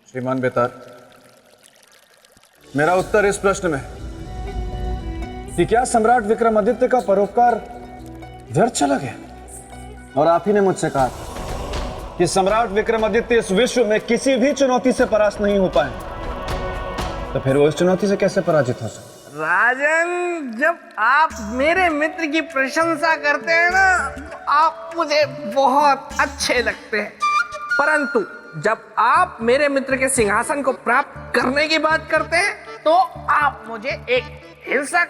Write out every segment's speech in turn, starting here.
श्रीमान बेताल, मेरा उत्तर इस प्रश्न में है कि क्या सम्राट विक्रमादित्य का परोपकार व्यर्थ चला गया? और आप ही ने मुझसे कहा था कि सम्राट विक्रमादित्य इस विश्व में किसी भी चुनौती से परास्त नहीं हो पाए, तो फिर वो इस चुनौती से कैसे पराजित हो सकते? राजन, जब आप मेरे मित्र की प्रशंसा करते हैं ना, तो आप मुझे बहुत अच्छे लगते हैं, परंतु जब आप मेरे मित्र के सिंहासन को प्राप्त करने की बात करते हैं, तो आप मुझे एक हिंसक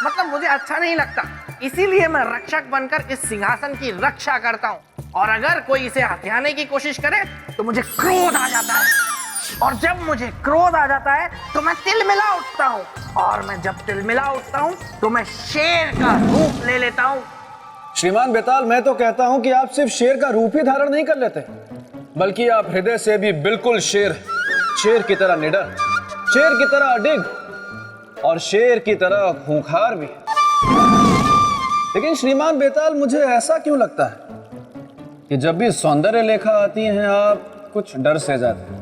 मतलब मुझे अच्छा नहीं लगता। इसीलिए मैं रक्षक बनकर इस सिंहासन की रक्षा करता हूँ, और अगर कोई इसे हथियाने की कोशिश करे तो मुझे क्रोध आ जाता है, और जब मुझे क्रोध आ जाता है तो मैं तिलमिला उठता हूँ, और मैं जब तिलमिला उठता हूँ तो मैं शेर का रूप ले लेता हूँ। श्रीमान बेताल, मैं तो कहता हूं कि आप सिर्फ शेर का रूप ही धारण नहीं कर लेते, बल्कि आप हृदय से भी बिल्कुल शेर की तरह निडर, शेर की तरह अडिग और शेर की तरह खूंखार भी। लेकिन श्रीमान बेताल, मुझे ऐसा क्यों लगता है कि जब भी सौंदर्य लेखा आती हैं आप कुछ डर से जाते हैं?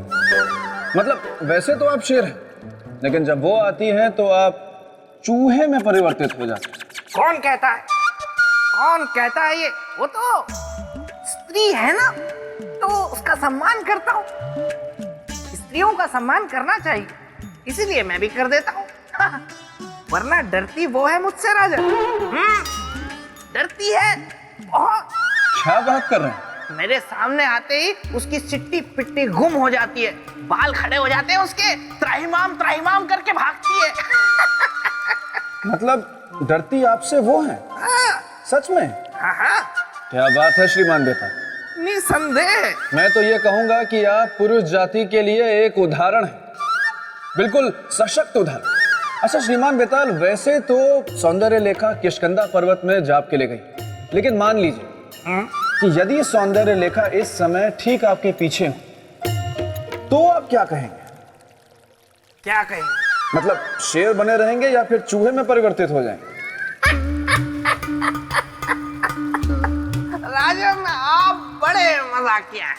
मतलब वैसे तो आप शेर हैं, लेकिन जब वो आती हैं तो आप चूहे में परिवर्तित हो जाते हैं। कौन कहता है? कौन कहता है ये? वो तो स्त्री है ना, तो उसका सम्मान करता हूँ। स्त्रियों का सम्मान करना चाहिए, इसीलिए मैं भी कर देता हूँ। वरना डरती वो है मुझसे राजन। डरती है बहुत। क्या बात कर रहे हैं? मेरे सामने आते ही उसकी चिट्टी पिट्टी गुम हो जाती है, बाल खड़े हो जाते हैं उसके, त्राहिमाम करके भागती है। मतलब डरती आपसे वो है? सच में? हाँ। क्या बात है श्रीमान बेताल, निसंदेह। मैं तो ये कहूंगा कि आप पुरुष जाति के लिए एक उदाहरण है, बिल्कुल सशक्त उदाहरण। अच्छा श्रीमान बेताल, वैसे तो सौंदर्य लेखा किष्किंधा पर्वत में जाप के ले गई, लेकिन मान लीजिए कि यदि सौंदर्य लेखा इस समय ठीक आपके पीछे हो, तो आप क्या कहेंगे? क्या कहेंगे? मतलब शेर बने रहेंगे या फिर चूहे में परिवर्तित हो जाएंगे? राजन, आप बड़े मजाकिया हैं।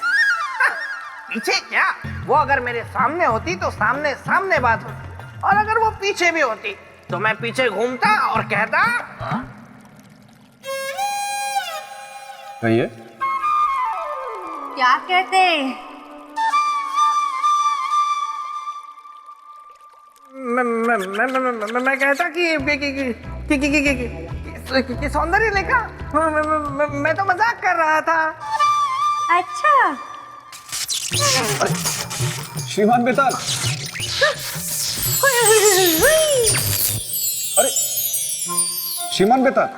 पीछे क्या, वो अगर मेरे सामने होती तो सामने सामने बात होती, और अगर वो पीछे भी होती तो मैं पीछे घूमता और कहता। कहिए। क्या कहते हैं? मैं कहता कि सौंदर्य लेखा। मैं तो मजाक कर रहा था। अच्छा। श्रीमान बेताल, अरे श्रीमान बेताल,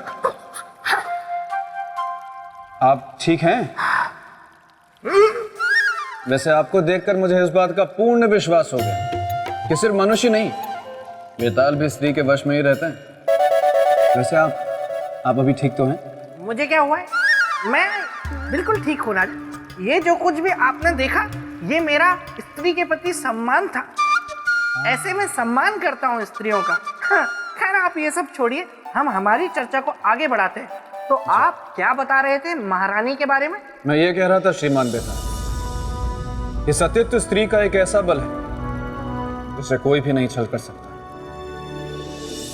आप ठीक हैं? वैसे आपको देखकर मुझे इस बात का पूर्ण विश्वास हो गया कि सिर्फ मनुष्य नहीं, बेताल भी स्त्री के वश में ही रहते हैं। वैसे आप अभी ठीक तो हैं? मुझे क्या हुआ है? मैं बिल्कुल ठीक हूँ राजन। ये जो कुछ भी आपने देखा, ये मेरा स्त्री के प्रति सम्मान था। ऐसे मैं सम्मान करता हूँ स्त्रियों का। खैर आप ये सब छोड़िए, हम हमारी चर्चा को आगे बढ़ाते हैं। तो आप क्या बता रहे थे महारानी के बारे में? मैं ये कह रहा था श्रीमान बेताल, कि सतीत्व स्त्री का एक ऐसा बल है जिसे कोई भी नहीं छल कर सकता,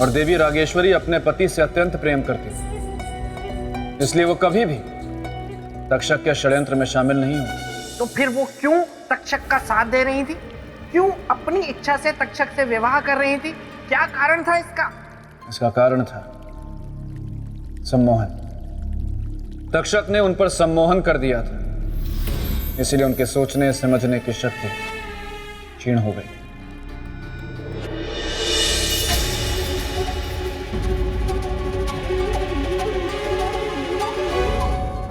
और देवी रागेश्वरी अपने पति से अत्यंत प्रेम करती है, इसलिए वो कभी भी तक्षक के षड्यंत्र में शामिल नहीं हुई। तो फिर वो क्यों तक्षक का साथ दे रही थी? क्यों अपनी इच्छा से तक्षक से विवाह कर रही थी? क्या कारण था इसका? इसका कारण था सम्मोहन। तक्षक ने उन पर सम्मोहन कर दिया था, इसलिए उनके सोचने समझने की शक्ति क्षीण हो गई।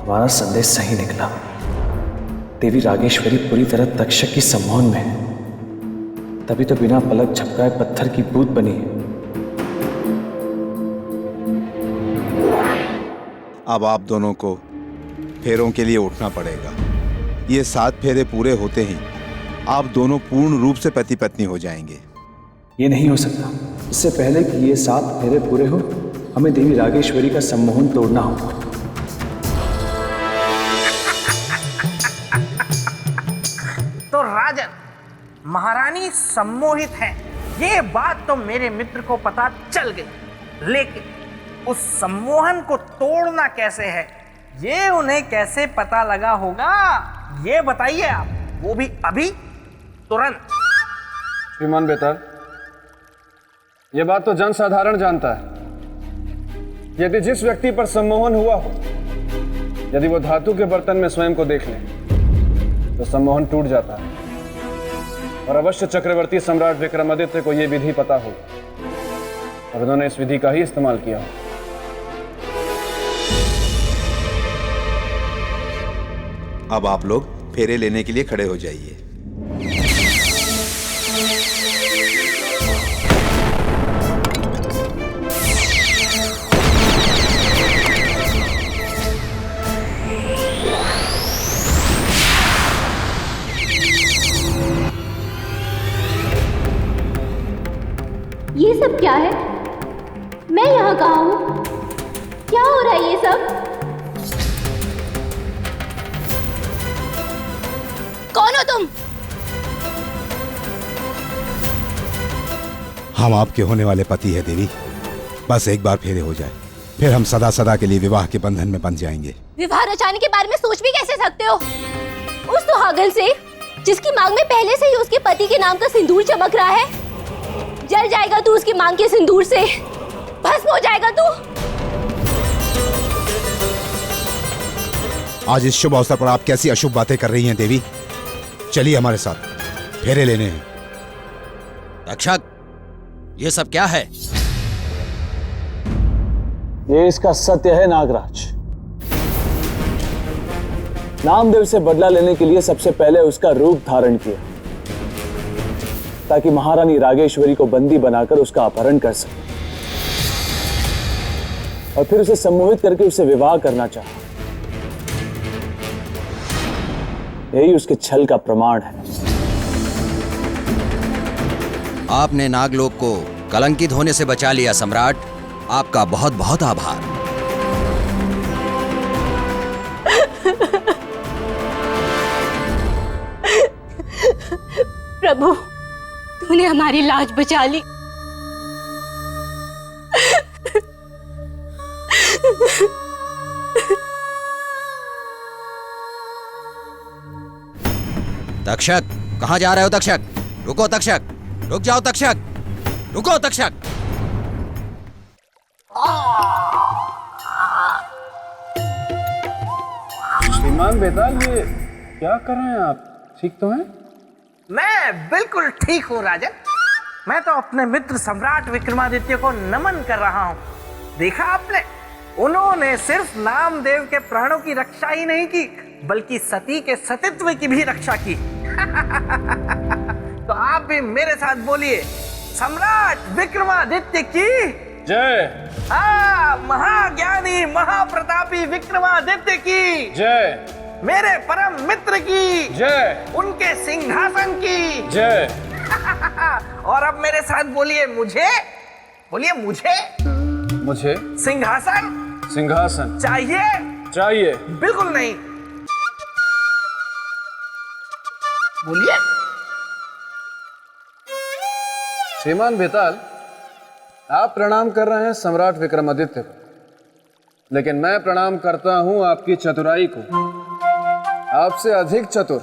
हमारा संदेश सही निकला। देवी रागेश्वरी पूरी तरह तक्षक की सम्मोहन में है, तभी तो बिना पलक झपकाए पत्थर की बूंद बनी है। अब आप दोनों को फेरों के लिए उठना पड़ेगा। ये 7 फेरे पूरे होते ही आप दोनों पूर्ण रूप से पति पत्नी हो जाएंगे। ये नहीं हो सकता। इससे पहले कि ये 7 फेरे पूरे हो, हमें देवी रागेश्वरी का सम्मोहन तोड़ना होगा। तो राजन, महारानी सम्मोहित है, ये बात तो मेरे मित्र को पता चल गई, लेकिन उस सम्मोहन को तोड़ना कैसे है, ये उन्हें कैसे पता लगा होगा, ये बताइए आप, वो भी अभी, तुरंत। श्रीमान बेताल, ये बात तो जन साधारण जानता है। यदि जिस व्यक्ति पर सम्मोहन हुआ हो, यदि वो धातु के बर्तन में स्वयं को देख ले, तो सम्मोहन टूट जाता है। और अवश्य चक्रवर्ती सम्राट विक्रमादित्य को यह विधि पता हो और उन्होंने इस विधि का ही इस्तेमाल किया हो। अब आप लोग फेरे लेने के लिए खड़े हो जाइए। ये सब क्या है? मैं यहाँ कहाँ हूँ? क्या हो रहा है ये सब? कौन हो तुम? हम आपके होने वाले पति है देवी। बस एक बार फेरे हो जाए, फिर हम सदा सदा के लिए विवाह के बंधन में बंध जाएंगे। विवाह रचाने के बारे में सोच भी कैसे सकते हो? उस सुहागन से जिसकी मांग में पहले से ही उसके पति के नाम का सिंदूर चमक रहा है, जल जाएगा तू उसकी मांग के सिंदूर से, भस्म हो जाएगा तू। आज इस शुभ अवसर पर आप कैसी अशुभ बातें कर रही हैं देवी? चलिए हमारे साथ, फेरे लेने हैं। तक्षक, ये सब क्या है? ये इसका सत्य है नागराज। नामदेव से बदला लेने के लिए सबसे पहले उसका रूप धारण किया, ताकि महारानी रागेश्वरी को बंदी बनाकर उसका अपहरण कर सके और फिर उसे सम्मोहित करके उससे विवाह करना चाहा। यही उसके छल का प्रमाण है। आपने नागलोक को कलंकित होने से बचा लिया सम्राट, आपका बहुत बहुत आभार। प्रभु, तूने हमारी लाज बचा ली। तक्षक, कहां जा रहे हो तक्षक? रुको तक्षक, रुक जाओ तक्षक, रुको तक्षक। श्रीमान बेताल, ये क्या कर रहे हैं आप? ठीक तो हैं? मैं बिल्कुल ठीक हूँ राजन। मैं तो अपने मित्र सम्राट विक्रमादित्य को नमन कर रहा हूँ। देखा आपने, उन्होंने सिर्फ नामदेव के प्राणों की रक्षा ही नहीं की, बल्कि सती के सतीत्व की भी रक्षा की। तो आप भी मेरे साथ बोलिए, सम्राट विक्रमादित्य की जय। महाज्ञानी महाप्रतापी विक्रमादित्य की जय। मेरे परम मित्र की जय। उनके सिंहासन की जय। और अब मेरे साथ बोलिए, मुझे मुझे सिंहासन सिंहासन चाहिए? चाहिए। बिल्कुल नहीं। बोलिए। श्रीमान बेताल, आप प्रणाम कर रहे हैं सम्राट विक्रमादित्य को, लेकिन मैं प्रणाम करता हूं आपकी चतुराई को। आपसे अधिक चतुर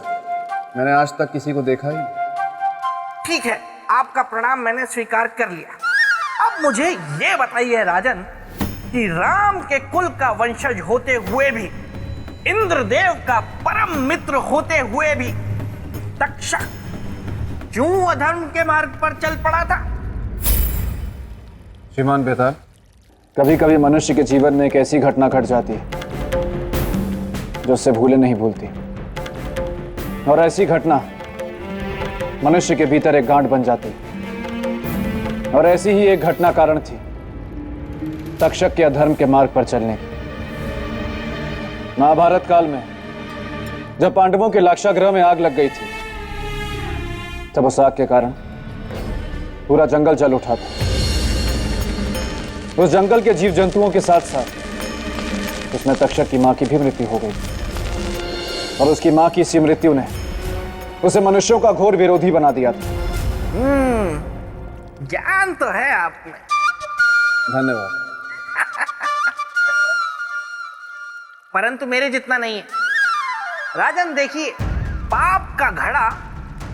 मैंने आज तक किसी को देखा ही नहीं। ठीक है, आपका प्रणाम मैंने स्वीकार कर लिया। अब मुझे ये बताइए राजन, कि राम के कुल का वंशज होते हुए भी, इंद्रदेव का परम मित्र होते हुए भी, तक्षक क्यों अधर्म के मार्ग पर चल पड़ा था? श्रीमान बेताल, कभी कभी मनुष्य के जीवन में एक ऐसी घटना घट जाती है जो उससे भूले नहीं भूलती, और ऐसी घटना मनुष्य के भीतर एक गांठ बन जाती है। और ऐसी ही एक घटना कारण थी तक्षक के अधर्म के मार्ग पर चलने की। महाभारत काल में जब पांडवों के लाक्षागृह में आग लग गई थी, तब उस आग के कारण पूरा जंगल जल उठा था। उस जंगल के जीव जंतुओं के साथ साथ उसमें तक्षक की मां की भी मृत्यु हो गई, और उसकी मां की इसी मृत्यु ने उसे मनुष्यों का घोर विरोधी बना दिया था। ज्ञान तो है आप में। धन्यवाद। परंतु मेरे जितना नहीं है। राजन देखिए, पाप का घड़ा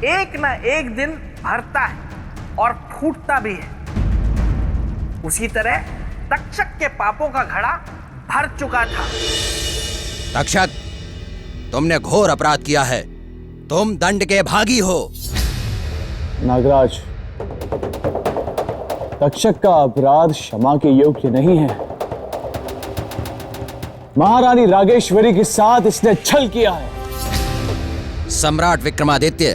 एक न एक दिन भरता है और फूटता भी है। उसी तरह तक्षक के पापों का घड़ा भर चुका था। तक्षक, तुमने घोर अपराध किया है। तुम दंड के भागी हो। नागराज, तक्षक का अपराध क्षमा के योग्य नहीं है। महारानी रागेश्वरी के साथ इसने छल किया है। सम्राट विक्रमादित्य,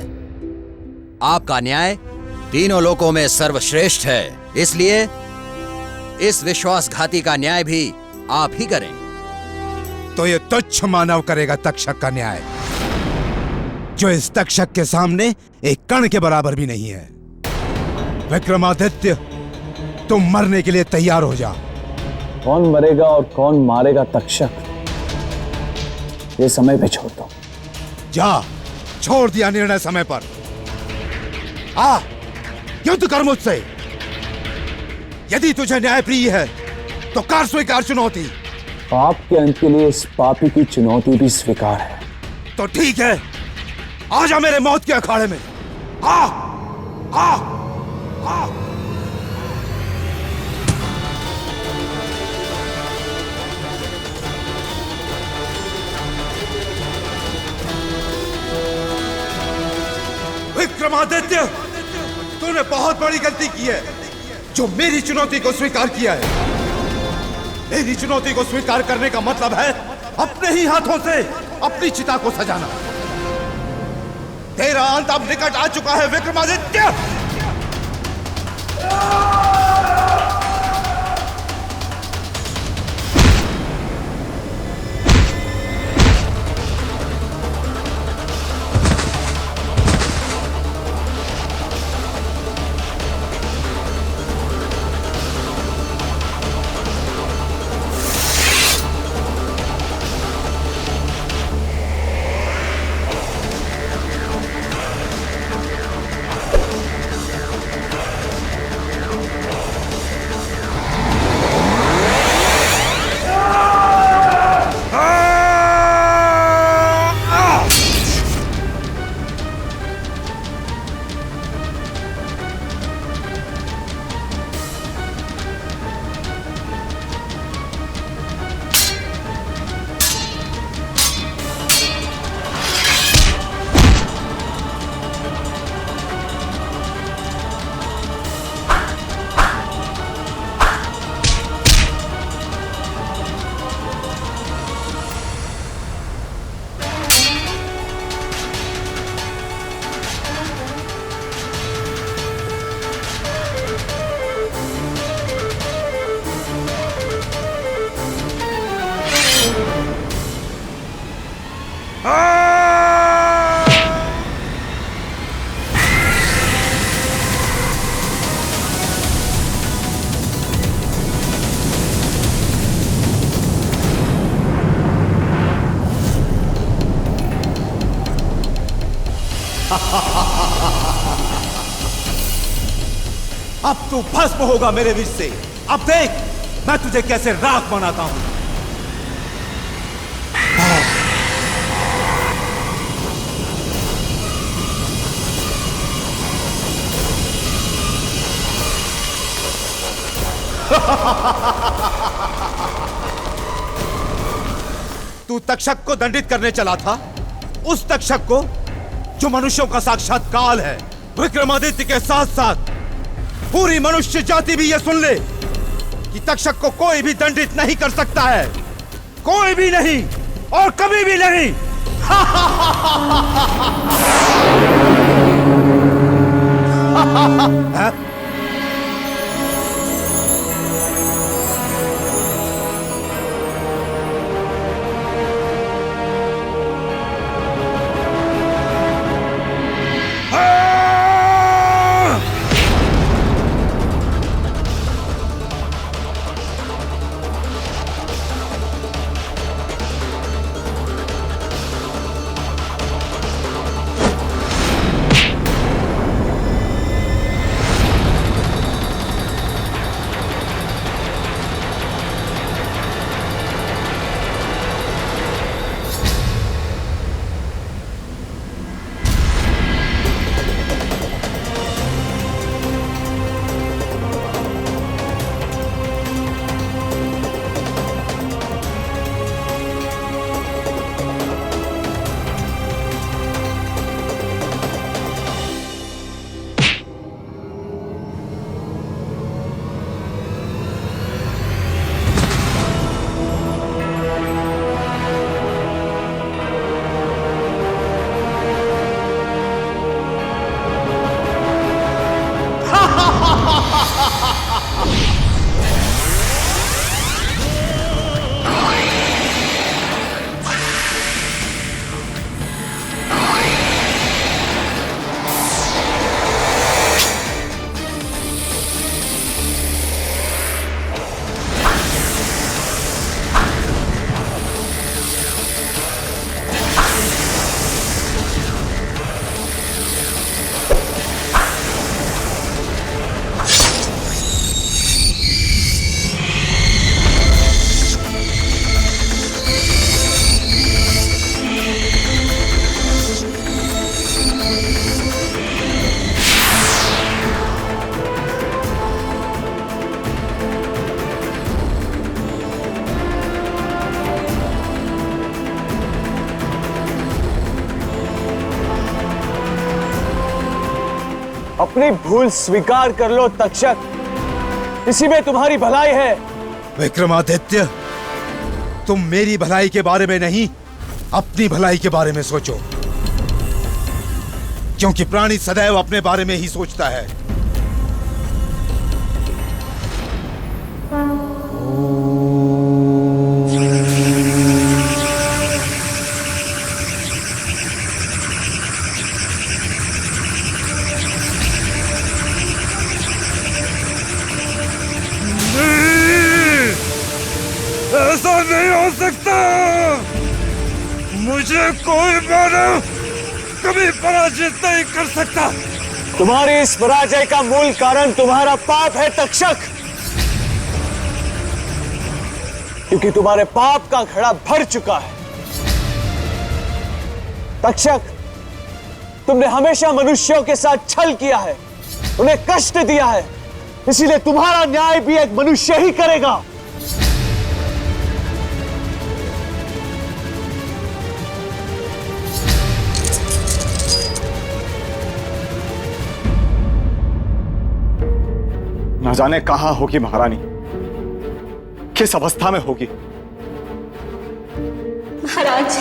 आपका न्याय तीनों लोकों में सर्वश्रेष्ठ है, इसलिए इस विश्वासघाती का न्याय भी आप ही करें। तो ये तुच्छ मानव करेगा तक्षक का न्याय, जो इस तक्षक के सामने एक कण के बराबर भी नहीं है। विक्रमादित्य, तुम मरने के लिए तैयार हो जा। कौन मरेगा और कौन मारेगा तक्षक, ये समय पे छोड़ दो। जा, छोड़ दिया निर्णय समय पर। आ, युद्ध कर मुझसे। यदि तुझे न्याय प्रिय है तो कर स्वीकार चुनौती। पाप के अंत के लिए इस पापी की चुनौती भी स्वीकार है। तो ठीक है, आजा मेरे मौत के अखाड़े में। आ, आ, आ। विक्रमादित्य, तूने बहुत बड़ी गलती की है जो मेरी चुनौती को स्वीकार किया है। मेरी चुनौती को स्वीकार करने का मतलब है अपने ही हाथों से अपनी चिता को सजाना। तेरा अंत अब निकट आ चुका है विक्रमादित्य। अब तू भस्म होगा मेरे विष से। अब देख मैं तुझे कैसे राख बनाता हूं। तू तक्षक को दंडित करने चला था, उस तक्षक को जो मनुष्यों का साक्षात काल है। विक्रमादित्य के साथ साथ पूरी मनुष्य जाति भी यह सुन ले कि तक्षक को कोई भी दंडित नहीं कर सकता है, कोई भी नहीं और कभी भी नहीं। अपनी भूल स्वीकार कर लो तक्षक, इसी में तुम्हारी भलाई है। विक्रमादित्य, तुम मेरी भलाई के बारे में नहीं, अपनी भलाई के बारे में सोचो, क्योंकि प्राणी सदैव अपने बारे में ही सोचता है। ऐसा नहीं हो सकता। मुझे कोई मानव कभी पराजित नहीं कर सकता। तुम्हारी इस पराजय का मूल कारण तुम्हारा पाप है तक्षक, क्योंकि तुम्हारे पाप का घड़ा भर चुका है। तक्षक, तुमने हमेशा मनुष्यों के साथ छल किया है, उन्हें कष्ट दिया है, इसीलिए तुम्हारा न्याय भी एक मनुष्य ही करेगा। न जाने कहां होगी महारानी, किस अवस्था में होगी। महाराज,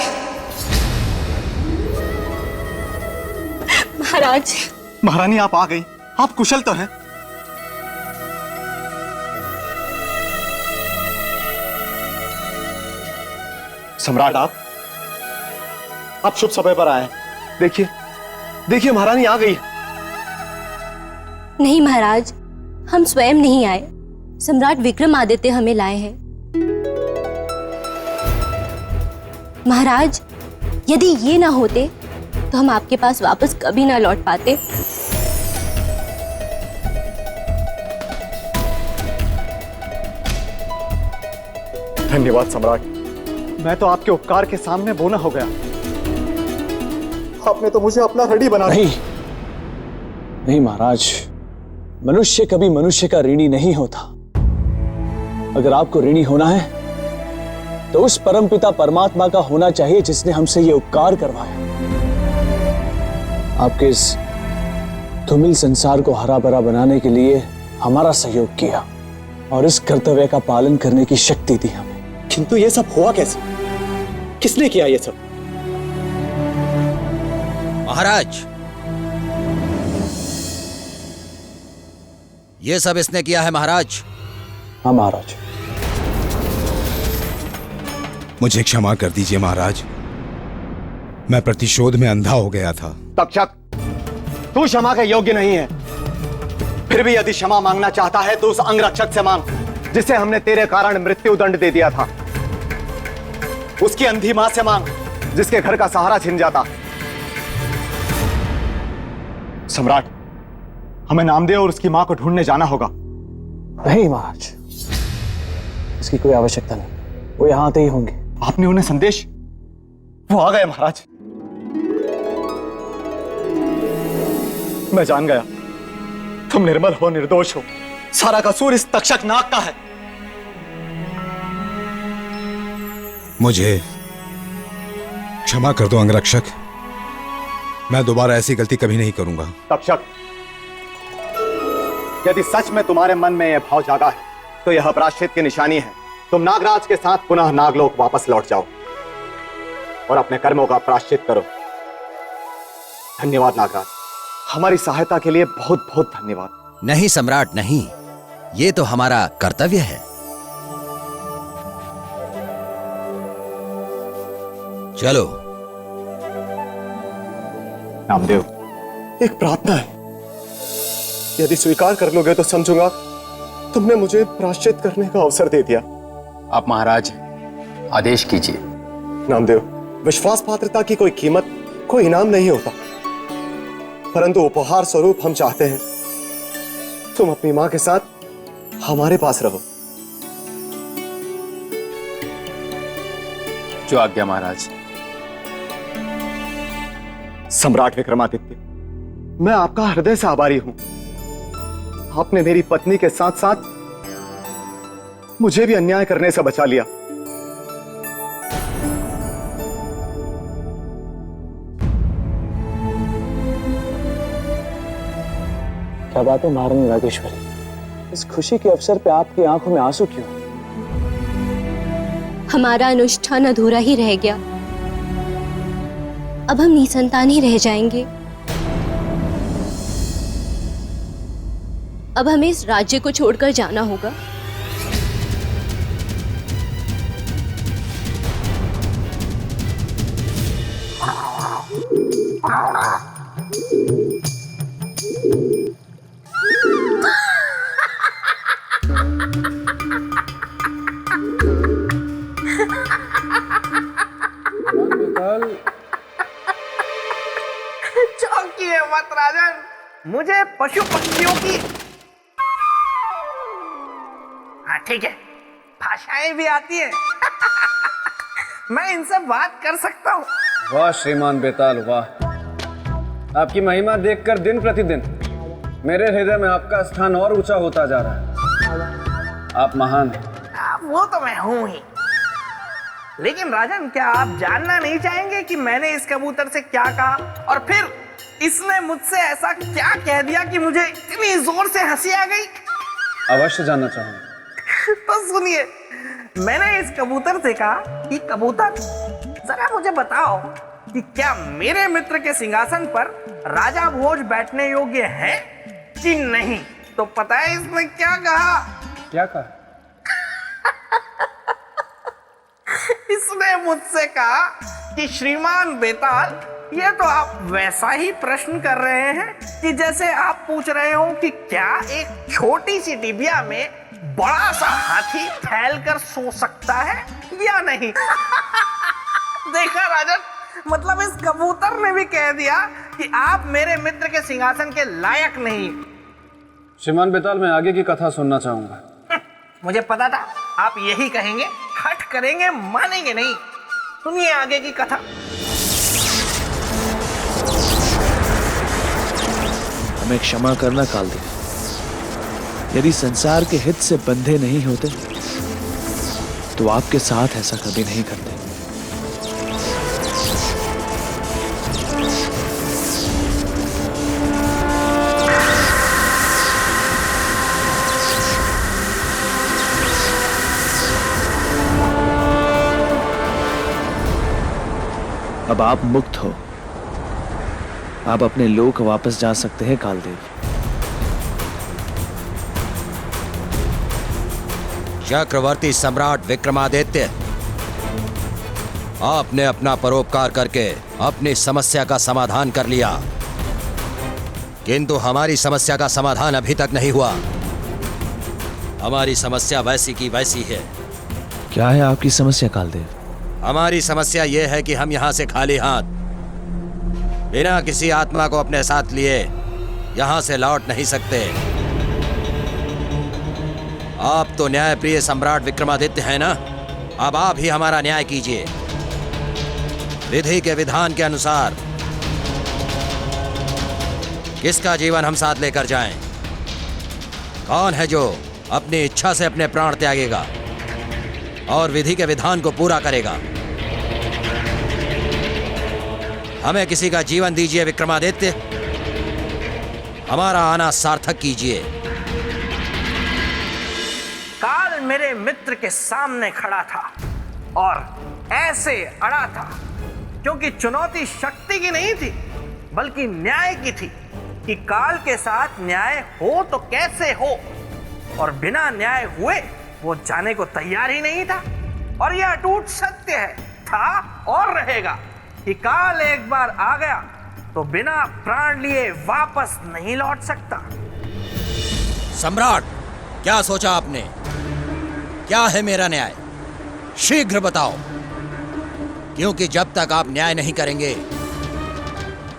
महाराज। महारानी आप आ गई, आप कुशल तो हैं? सम्राट, आप शुभ समय पर आए। देखिए देखिए महारानी आ गई। नहीं महाराज, हम स्वयं नहीं आए, सम्राट विक्रमादित्य हमें लाए हैं। महाराज, यदि ये ना होते तो हम आपके पास वापस कभी ना लौट पाते। धन्यवाद सम्राट, मैं तो आपके उपकार के सामने बोना हो गया। आपने तो मुझे अपना ऋणी बना दिया। नहीं महाराज, मनुष्य कभी मनुष्य का ऋणी नहीं होता। अगर आपको ऋणी होना है तो उस परमपिता परमात्मा का होना चाहिए जिसने हमसे ये उपकार करवाया, आपके इस धूमिल संसार को हरा भरा बनाने के लिए हमारा सहयोग किया और इस कर्तव्य का पालन करने की शक्ति दी हमें। किंतु ये सब हुआ कैसे? किसने किया ये सब? महाराज, ये सब इसने किया है महाराज। हाँ महाराज। मुझे क्षमा कर दीजिए महाराज, मैं प्रतिशोध में अंधा हो गया था। तक्षक, तू क्षमा के योग्य नहीं है। फिर भी यदि क्षमा मांगना चाहता है तो उस अंगरक्षक से मांग जिसे हमने तेरे कारण मृत्यु दंड दे दिया था। उसकी अंधी मां से मांग जिसके घर का सहारा छिन जाता। सम्राट, हमें नामदेव और उसकी मां को ढूंढने जाना होगा। नहीं महाराज, इसकी कोई आवश्यकता नहीं, वो यहां आते ही होंगे। आपने उन्हें संदेश? वो आ गए महाराज। मैं जान गया तुम निर्मल हो, निर्दोष हो। सारा कसूर इस तक्षक नाग का है। मुझे क्षमा कर दो अंगरक्षक, मैं दोबारा ऐसी गलती कभी नहीं करूंगा। तक्षक, यदि सच में तुम्हारे मन में यह भाव जागा है तो यह प्रायश्चित की निशानी है। तुम नागराज के साथ पुनः नागलोक वापस लौट जाओ और अपने कर्मों का प्रायश्चित करो। धन्यवाद नागराज, हमारी सहायता के लिए बहुत बहुत धन्यवाद। नहीं सम्राट नहीं, ये तो हमारा कर्तव्य है। चलो। नामदेव, एक प्रार्थना है, यदि स्वीकार कर लोगे तो समझूंगा तुमने मुझे प्रायश्चित करने का अवसर दे दिया। आप महाराज आदेश कीजिए। नामदेव, विश्वास पात्रता की कोई कीमत, कोई इनाम नहीं होता, परंतु उपहार स्वरूप हम चाहते हैं तुम अपनी मां के साथ हमारे पास रहो। जो आज्ञा महाराज। सम्राट विक्रमादित्य, मैं आपका हृदय से आभारी हूं। आपने मेरी पत्नी के साथ साथ मुझे भी अन्याय करने से बचा लिया। क्या बात है महारानी रागेश्वरी, इस खुशी के अवसर पे आपकी आंखों में आंसू क्यों? हमारा अनुष्ठान अधूरा ही रह गया। अब हम निसंतान ही रह जाएंगे। अब हमें इस राज्य को छोड़कर जाना होगा। चौंकिए मत राजन, मुझे पशु पक्षियों की, हाँ ठीक है, भाषाएं भी आती है। मैं इनसे बात कर सकता हूँ। वाह श्रीमान बेताल वाह, आपकी महिमा देखकर दिन प्रतिदिन मेरे हृदय में आपका स्थान और ऊंचा होता जा रहा है। आप महान हैं। वो तो मैं हूं ही, लेकिन राजन क्या आप जानना नहीं चाहेंगे कि मैंने इस कबूतर से क्या कहा और फिर इसने मुझसे ऐसा क्या कह दिया कि मुझे इतनी जोर से हंसी आ गई? अवश्य जानना चाहूंगा। तो सुनिए, मैंने इस कबूतर से कहा कि कबूतर जरा मुझे बताओ कि क्या मेरे मित्र के सिंहासन पर राजा भोज बैठने योग्य है कि नहीं? तो पता है इसने क्या कहा? क्या कहा? इसने मुझसे कहा कि श्रीमान बेताल, ये तो आप वैसा ही प्रश्न कर रहे हैं कि जैसे आप पूछ रहे हो कि क्या एक छोटी सी डिबिया में बड़ा सा हाथी फैल कर सो सकता है या नहीं। देखा राजन, मतलब इस कबूतर ने भी कह दिया कि आप मेरे मित्र के सिंहासन के लायक नहीं। श्रीमान बेताल, मैं आगे की कथा सुनना चाहूंगा। मुझे पता था आप यही कहेंगे, हट करेंगे, मानेंगे नहीं। सुनिए आगे की कथा। हमें क्षमा करना कालदेव, यदि संसार के हित से बंधे नहीं होते तो आपके साथ ऐसा कभी नहीं करते। अब आप मुक्त हो, आप अपने लोक वापस जा सकते हैं कालदेव। चक्रवर्ती सम्राट विक्रमादित्य, आपने अपना परोपकार करके अपनी समस्या का समाधान कर लिया, किंतु हमारी समस्या का समाधान अभी तक नहीं हुआ। हमारी समस्या वैसी की वैसी है। क्या है आपकी समस्या कालदेव? हमारी समस्या यह है कि हम यहां से खाली हाथ, बिना किसी आत्मा को अपने साथ लिए यहां से लौट नहीं सकते। आप तो न्यायप्रिय सम्राट विक्रमादित्य हैं ना? अब आप ही हमारा न्याय कीजिए। विधि के विधान के अनुसार किसका जीवन हम साथ लेकर जाएं? कौन है जो अपनी इच्छा से अपने प्राण त्यागेगा और विधि के विधान को पूरा करेगा? हमें किसी का जीवन दीजिए विक्रमादित्य, हमारा आना सार्थक कीजिए। काल मेरे मित्र के सामने खड़ा था और ऐसे अड़ा था क्योंकि चुनौती शक्ति की नहीं थी बल्कि न्याय की थी कि काल के साथ न्याय हो तो कैसे हो, और बिना न्याय हुए वो जाने को तैयार ही नहीं था। और यह अटूट सत्य है, था और रहेगा कि काल एक बार आ गया तो बिना प्राण लिए वापस नहीं लौट सकता। सम्राट, क्या सोचा आपने? क्या है मेरा न्याय? शीघ्र बताओ, क्योंकि जब तक आप न्याय नहीं करेंगे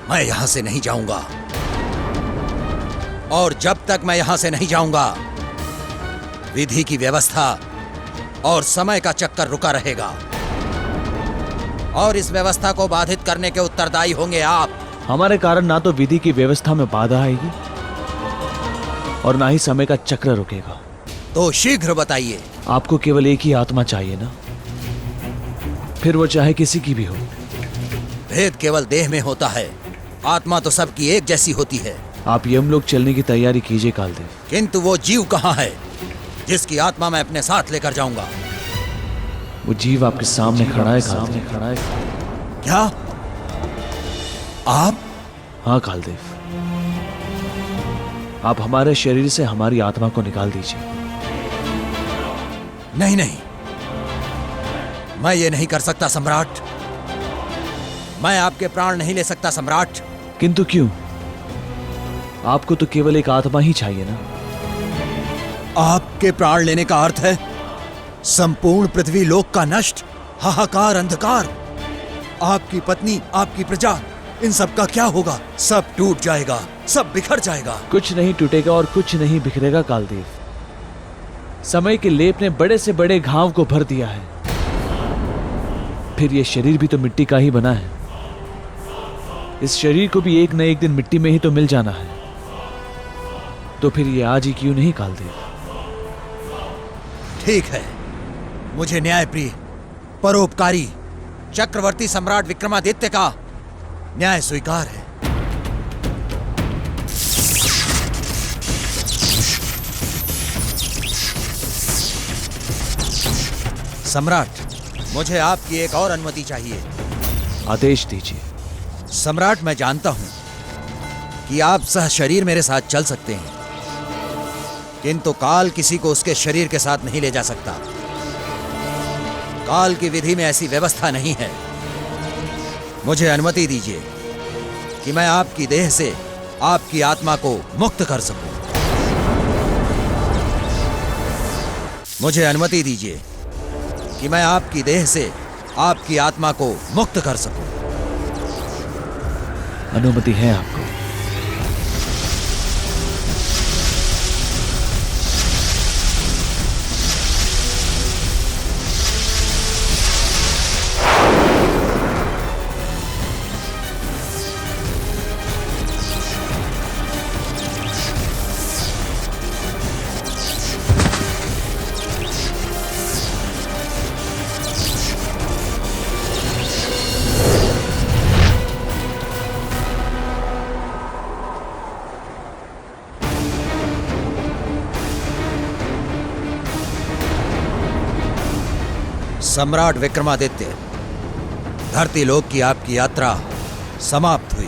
मैं यहां से नहीं जाऊंगा, और जब तक मैं यहां से नहीं जाऊंगा विधि की व्यवस्था और समय का चक्कर रुका रहेगा, और इस व्यवस्था को बाधित करने के उत्तरदायी होंगे आप। हमारे कारण ना तो विधि की व्यवस्था में बाधा आएगी और ना ही समय का चक्र रुकेगा। तो शीघ्र बताइए। आपको केवल एक ही आत्मा चाहिए ना, फिर वो चाहे किसी की भी हो। भेद केवल देह में होता है, आत्मा तो सबकी एक जैसी होती है। आप यमलोक चलने की तैयारी कीजिए कालदेव। किंतु वो जीव कहाँ है जिसकी आत्मा मैं अपने साथ लेकर जाऊंगा? वो जीव आपके सामने खड़ा है कालदेव। क्या आप? हाँ कालदेव, आप हमारे शरीर से हमारी आत्मा को निकाल दीजिए। नहीं नहीं, मैं ये नहीं कर सकता सम्राट। मैं आपके प्राण नहीं ले सकता सम्राट। किंतु क्यों? आपको तो केवल एक आत्मा ही चाहिए ना। आपके प्राण लेने का अर्थ है संपूर्ण पृथ्वी लोक का नष्ट, हाहाकार, अंधकार। आपकी पत्नी, आपकी प्रजा, इन सब का क्या होगा? सब टूट जाएगा, सब बिखर जाएगा। कुछ नहीं टूटेगा और कुछ नहीं बिखरेगा कालदेव। समय के लेप ने बड़े से बड़े घाव को भर दिया है। फिर यह शरीर भी तो मिट्टी का ही बना है। इस शरीर को भी एक न एक दिन मिट्टी में ही तो मिल जाना है। तो फिर ये आज ही क्यों नहीं कालदेव? ठीक है, मुझे न्यायप्रिय, परोपकारी चक्रवर्ती सम्राट विक्रमादित्य का न्याय स्वीकार है। सम्राट, मुझे आपकी एक और अनुमति चाहिए। आदेश दीजिए। सम्राट, मैं जानता हूं कि आप सह शरीर मेरे साथ चल सकते हैं, किंतु काल किसी को उसके शरीर के साथ नहीं ले जा सकता। काल की विधि में ऐसी व्यवस्था नहीं है। मुझे अनुमति दीजिए कि मैं आपकी देह से आपकी आत्मा को मुक्त कर सकूं। मुझे अनुमति दीजिए कि मैं आपकी देह से आपकी आत्मा को मुक्त कर सकूं। अनुमति है आपको। सम्राट विक्रमादित्य, धरती लोक की आपकी यात्रा समाप्त हुई।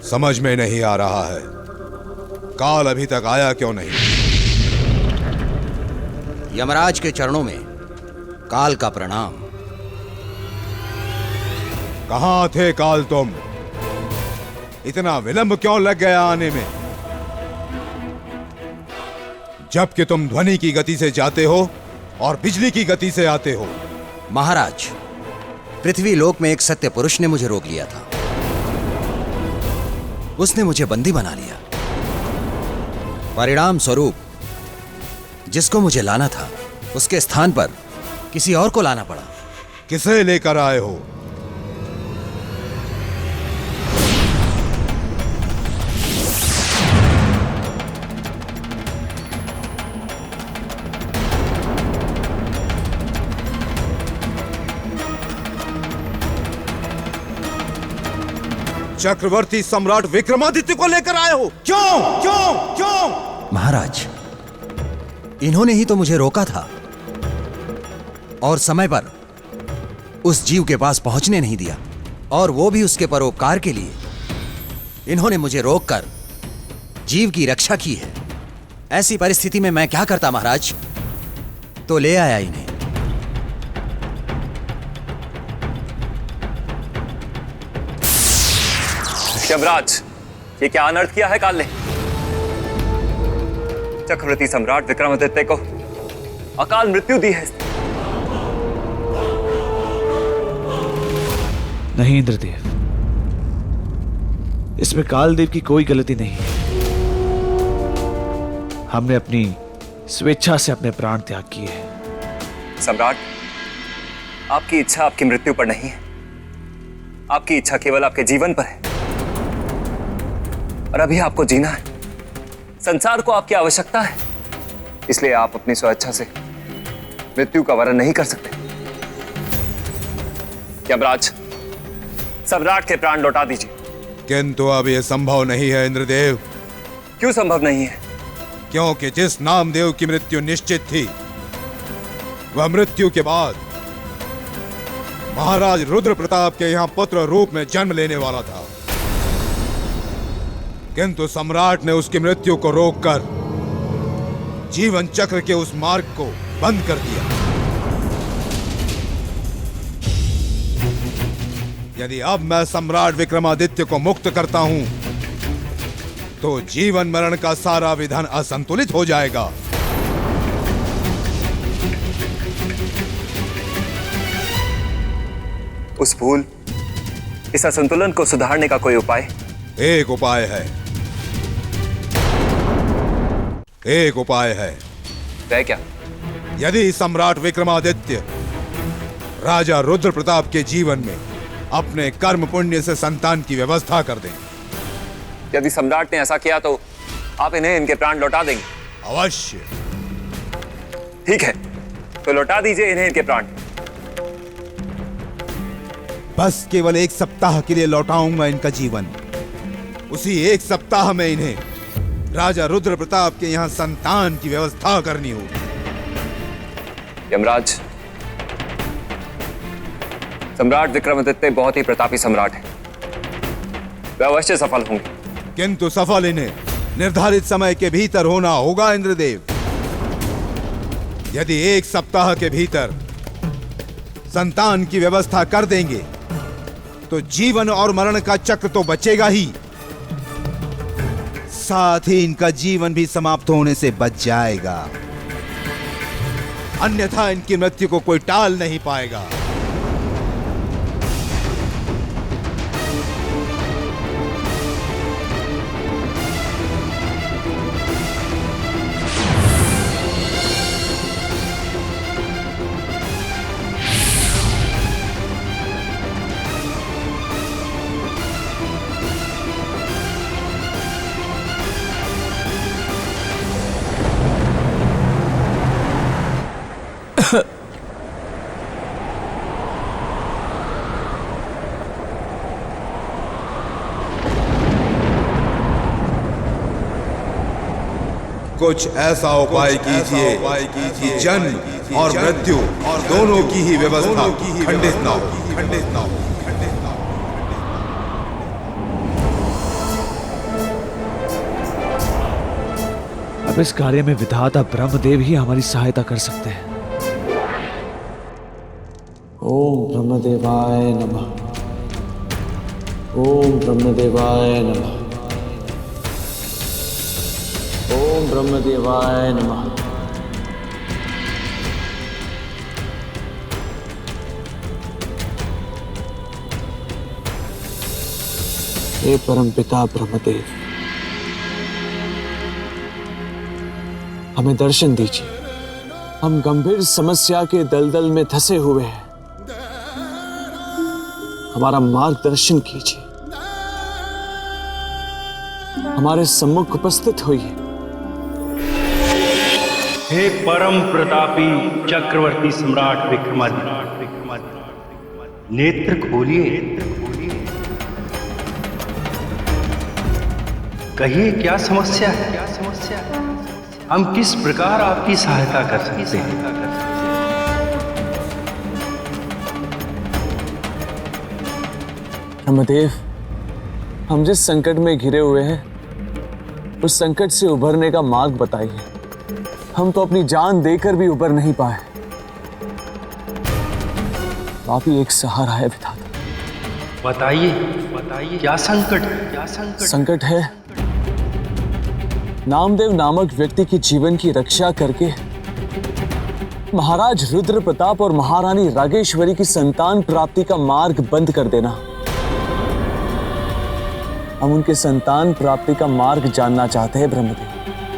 समझ में नहीं आ रहा है, काल अभी तक आया क्यों नहीं? यमराज के चरणों में काल का प्रणाम। कहां थे काल तुम? इतना विलंब क्यों लग गया आने में? जबकि तुम ध्वनि की गति से जाते हो और बिजली की गति से आते हो। महाराज, पृथ्वी लोक में एक सत्य पुरुष ने मुझे रोक लिया था। उसने मुझे बंदी बना लिया। परिणाम स्वरूप जिसको मुझे लाना था उसके स्थान पर किसी और को लाना पड़ा। किसे लेकर आए हो? चक्रवर्ती सम्राट विक्रमादित्य को लेकर आए हो? क्यों क्यों क्यों? महाराज, इन्होंने ही तो मुझे रोका था और समय पर उस जीव के पास पहुंचने नहीं दिया, और वो भी उसके परोपकार के लिए। इन्होंने मुझे रोककर जीव की रक्षा की है। ऐसी परिस्थिति में मैं क्या करता महाराज? तो ले आया इन्हें। यमराज, ये क्या अनर्थ किया है काल ने? चक्रवर्ती सम्राट विक्रमादित्य को अकाल मृत्यु दी है। नहीं इंद्रदेव, इसमें कालदेव की कोई गलती नहीं है। हमने अपनी स्वेच्छा से अपने प्राण त्याग किए हैं। सम्राट, आपकी इच्छा आपकी मृत्यु पर नहीं है। आपकी इच्छा केवल आपके जीवन पर है। और अभी आपको जीना है। संसार को आपकी आवश्यकता है, इसलिए आप अपनी स्वेच्छा से मृत्यु का वरण नहीं कर सकते। यमराज, सम्राट के प्राण लौटा दीजिए। किंतु अब यह संभव नहीं है इंद्रदेव। क्यों संभव नहीं है? क्योंकि जिस नामदेव की मृत्यु निश्चित थी, वह मृत्यु के बाद महाराज रुद्र प्रताप के यहां पुत्र रूप में जन्म लेने वाला था। किंतु सम्राट ने उसकी मृत्यु को रोककर जीवन चक्र के उस मार्ग को बंद कर दिया। यदि अब मैं सम्राट विक्रमादित्य को मुक्त करता हूं, तो जीवन मरण का सारा विधान असंतुलित हो जाएगा। उस भूल, इस असंतुलन को सुधारने का कोई उपाय? एक उपाय है, एक उपाय है। वह क्या? यदि सम्राट विक्रमादित्य राजा रुद्र प्रताप के जीवन में अपने कर्म पुण्य से संतान की व्यवस्था कर दें। यदि सम्राट ने ऐसा किया तो आप इन्हें इनके प्राण लौटा देंगे? अवश्य। ठीक है, तो लौटा दीजिए इन्हें इनके प्राण। बस केवल एक सप्ताह के लिए लौटाऊंगा इनका जीवन। उसी एक सप्ताह में इन्हें राजा रुद्र प्रताप के यहां संतान की व्यवस्था करनी होगी। यमराज, सम्राट विक्रमादित्य बहुत ही प्रतापी सम्राट है, वे अवश्य सफल होंगे। किंतु सफल इन्हें निर्धारित समय के भीतर होना होगा इंद्रदेव। यदि एक सप्ताह के भीतर संतान की व्यवस्था कर देंगे, तो जीवन और मरण का चक्र तो बचेगा ही, साथ ही इनका जीवन भी समाप्त होने से बच जाएगा। अन्यथा इनकी मृत्यु को कोई टाल नहीं पाएगा। कुछ ऐसा उपाय कीजिए कि जन्म और मृत्यु दोनों की ही व्यवस्था खंडित ना हो। अब इस कार्य में विधाता ब्रह्मदेव ही हमारी सहायता कर सकते हैं। ओम ब्रह्मदेवाय नमः। ओम ब्रह्मदेवाय नमः। ओम ब्रह्मदेवाय नमः। हे परमपिता ब्रह्मदेव, हमें दर्शन दीजिए। हम गंभीर समस्या के दलदल में धंसे हुए हैं, हमारा मार्गदर्शन कीजिए। हमारे सम्मुख उपस्थित होइए। हे परम प्रतापी चक्रवर्ती सम्राट विक्रमादित्य, नेत्र खोलिए, कहिए क्या समस्या है? हम किस प्रकार आपकी सहायता कर सकते हैं? ब्रह्मदेव, हम जिस संकट में घिरे हुए हैं, उस संकट से उभरने का मार्ग बताइए। हम तो अपनी जान देकर भी उबर नहीं पाए। आप ही एक सहारा है विधाता। बताइए क्या संकट? संकट है नामदेव नामक व्यक्ति की जीवन की रक्षा करके महाराज रुद्र प्रताप और महारानी रागेश्वरी की संतान प्राप्ति का मार्ग बंद कर देना। हम उनके संतान प्राप्ति का मार्ग जानना चाहते हैं ब्रह्मदेव।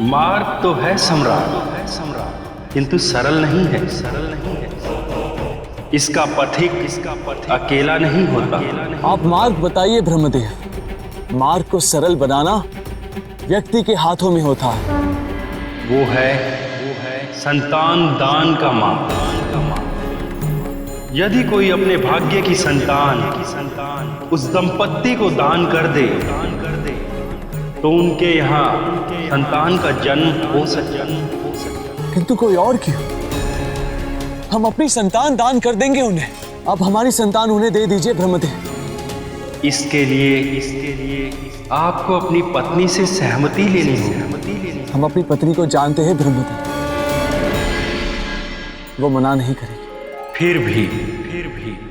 मार्ग तो है सम्राट, किंतु सरल नहीं है। इसका पथिक अकेला नहीं होता। आप मार्ग बताइए ब्रह्मदेव। मार्ग को सरल बनाना व्यक्ति के हाथों में होता है। वो है संतान दान का मार्ग। यदि कोई अपने भाग्य की संतान उस दंपत्ति को दान कर दे तो उनके यहाँ संतान का जन्म हो सके। किंतु कोई और क्यों? हम अपनी संतान दान कर देंगे उन्हें। अब हमारी संतान उन्हें दे दीजिए ब्रह्मदेव। इसके लिए आपको अपनी पत्नी से सहमति लेनी होगी। हम अपनी पत्नी को जानते हैं ब्रह्मदेव, वो मना नहीं करेगी। फिर भी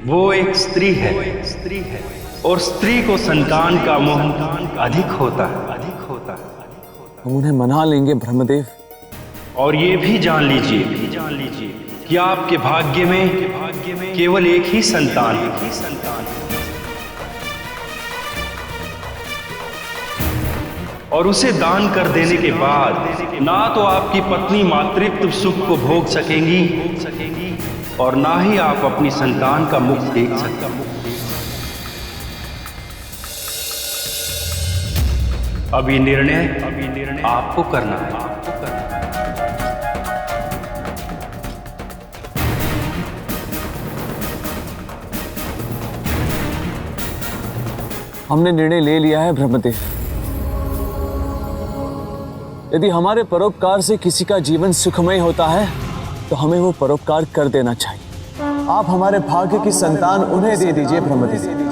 वो एक स्त्री है और स्त्री को संतान का मोह अधिक होता है। हम उन्हें मना लेंगे ब्रह्मदेव। और ये भी जान लीजिए कि आपके भाग्य में केवल एक ही संतान है। और उसे दान कर देने के बाद ना तो आपकी पत्नी मातृत्व सुख को भोग सकेंगी और ना ही आप अपनी संतान का मुख देख सकते। अब ये निर्णय आपको करना है। हमने निर्णय ले लिया है ब्रह्मदेव। यदि हमारे परोपकार से किसी का जीवन सुखमय होता है तो हमें वो परोपकार कर देना चाहिए। आप हमारे भाग्य की संतान उन्हें दे दीजिए ब्रह्मदेव।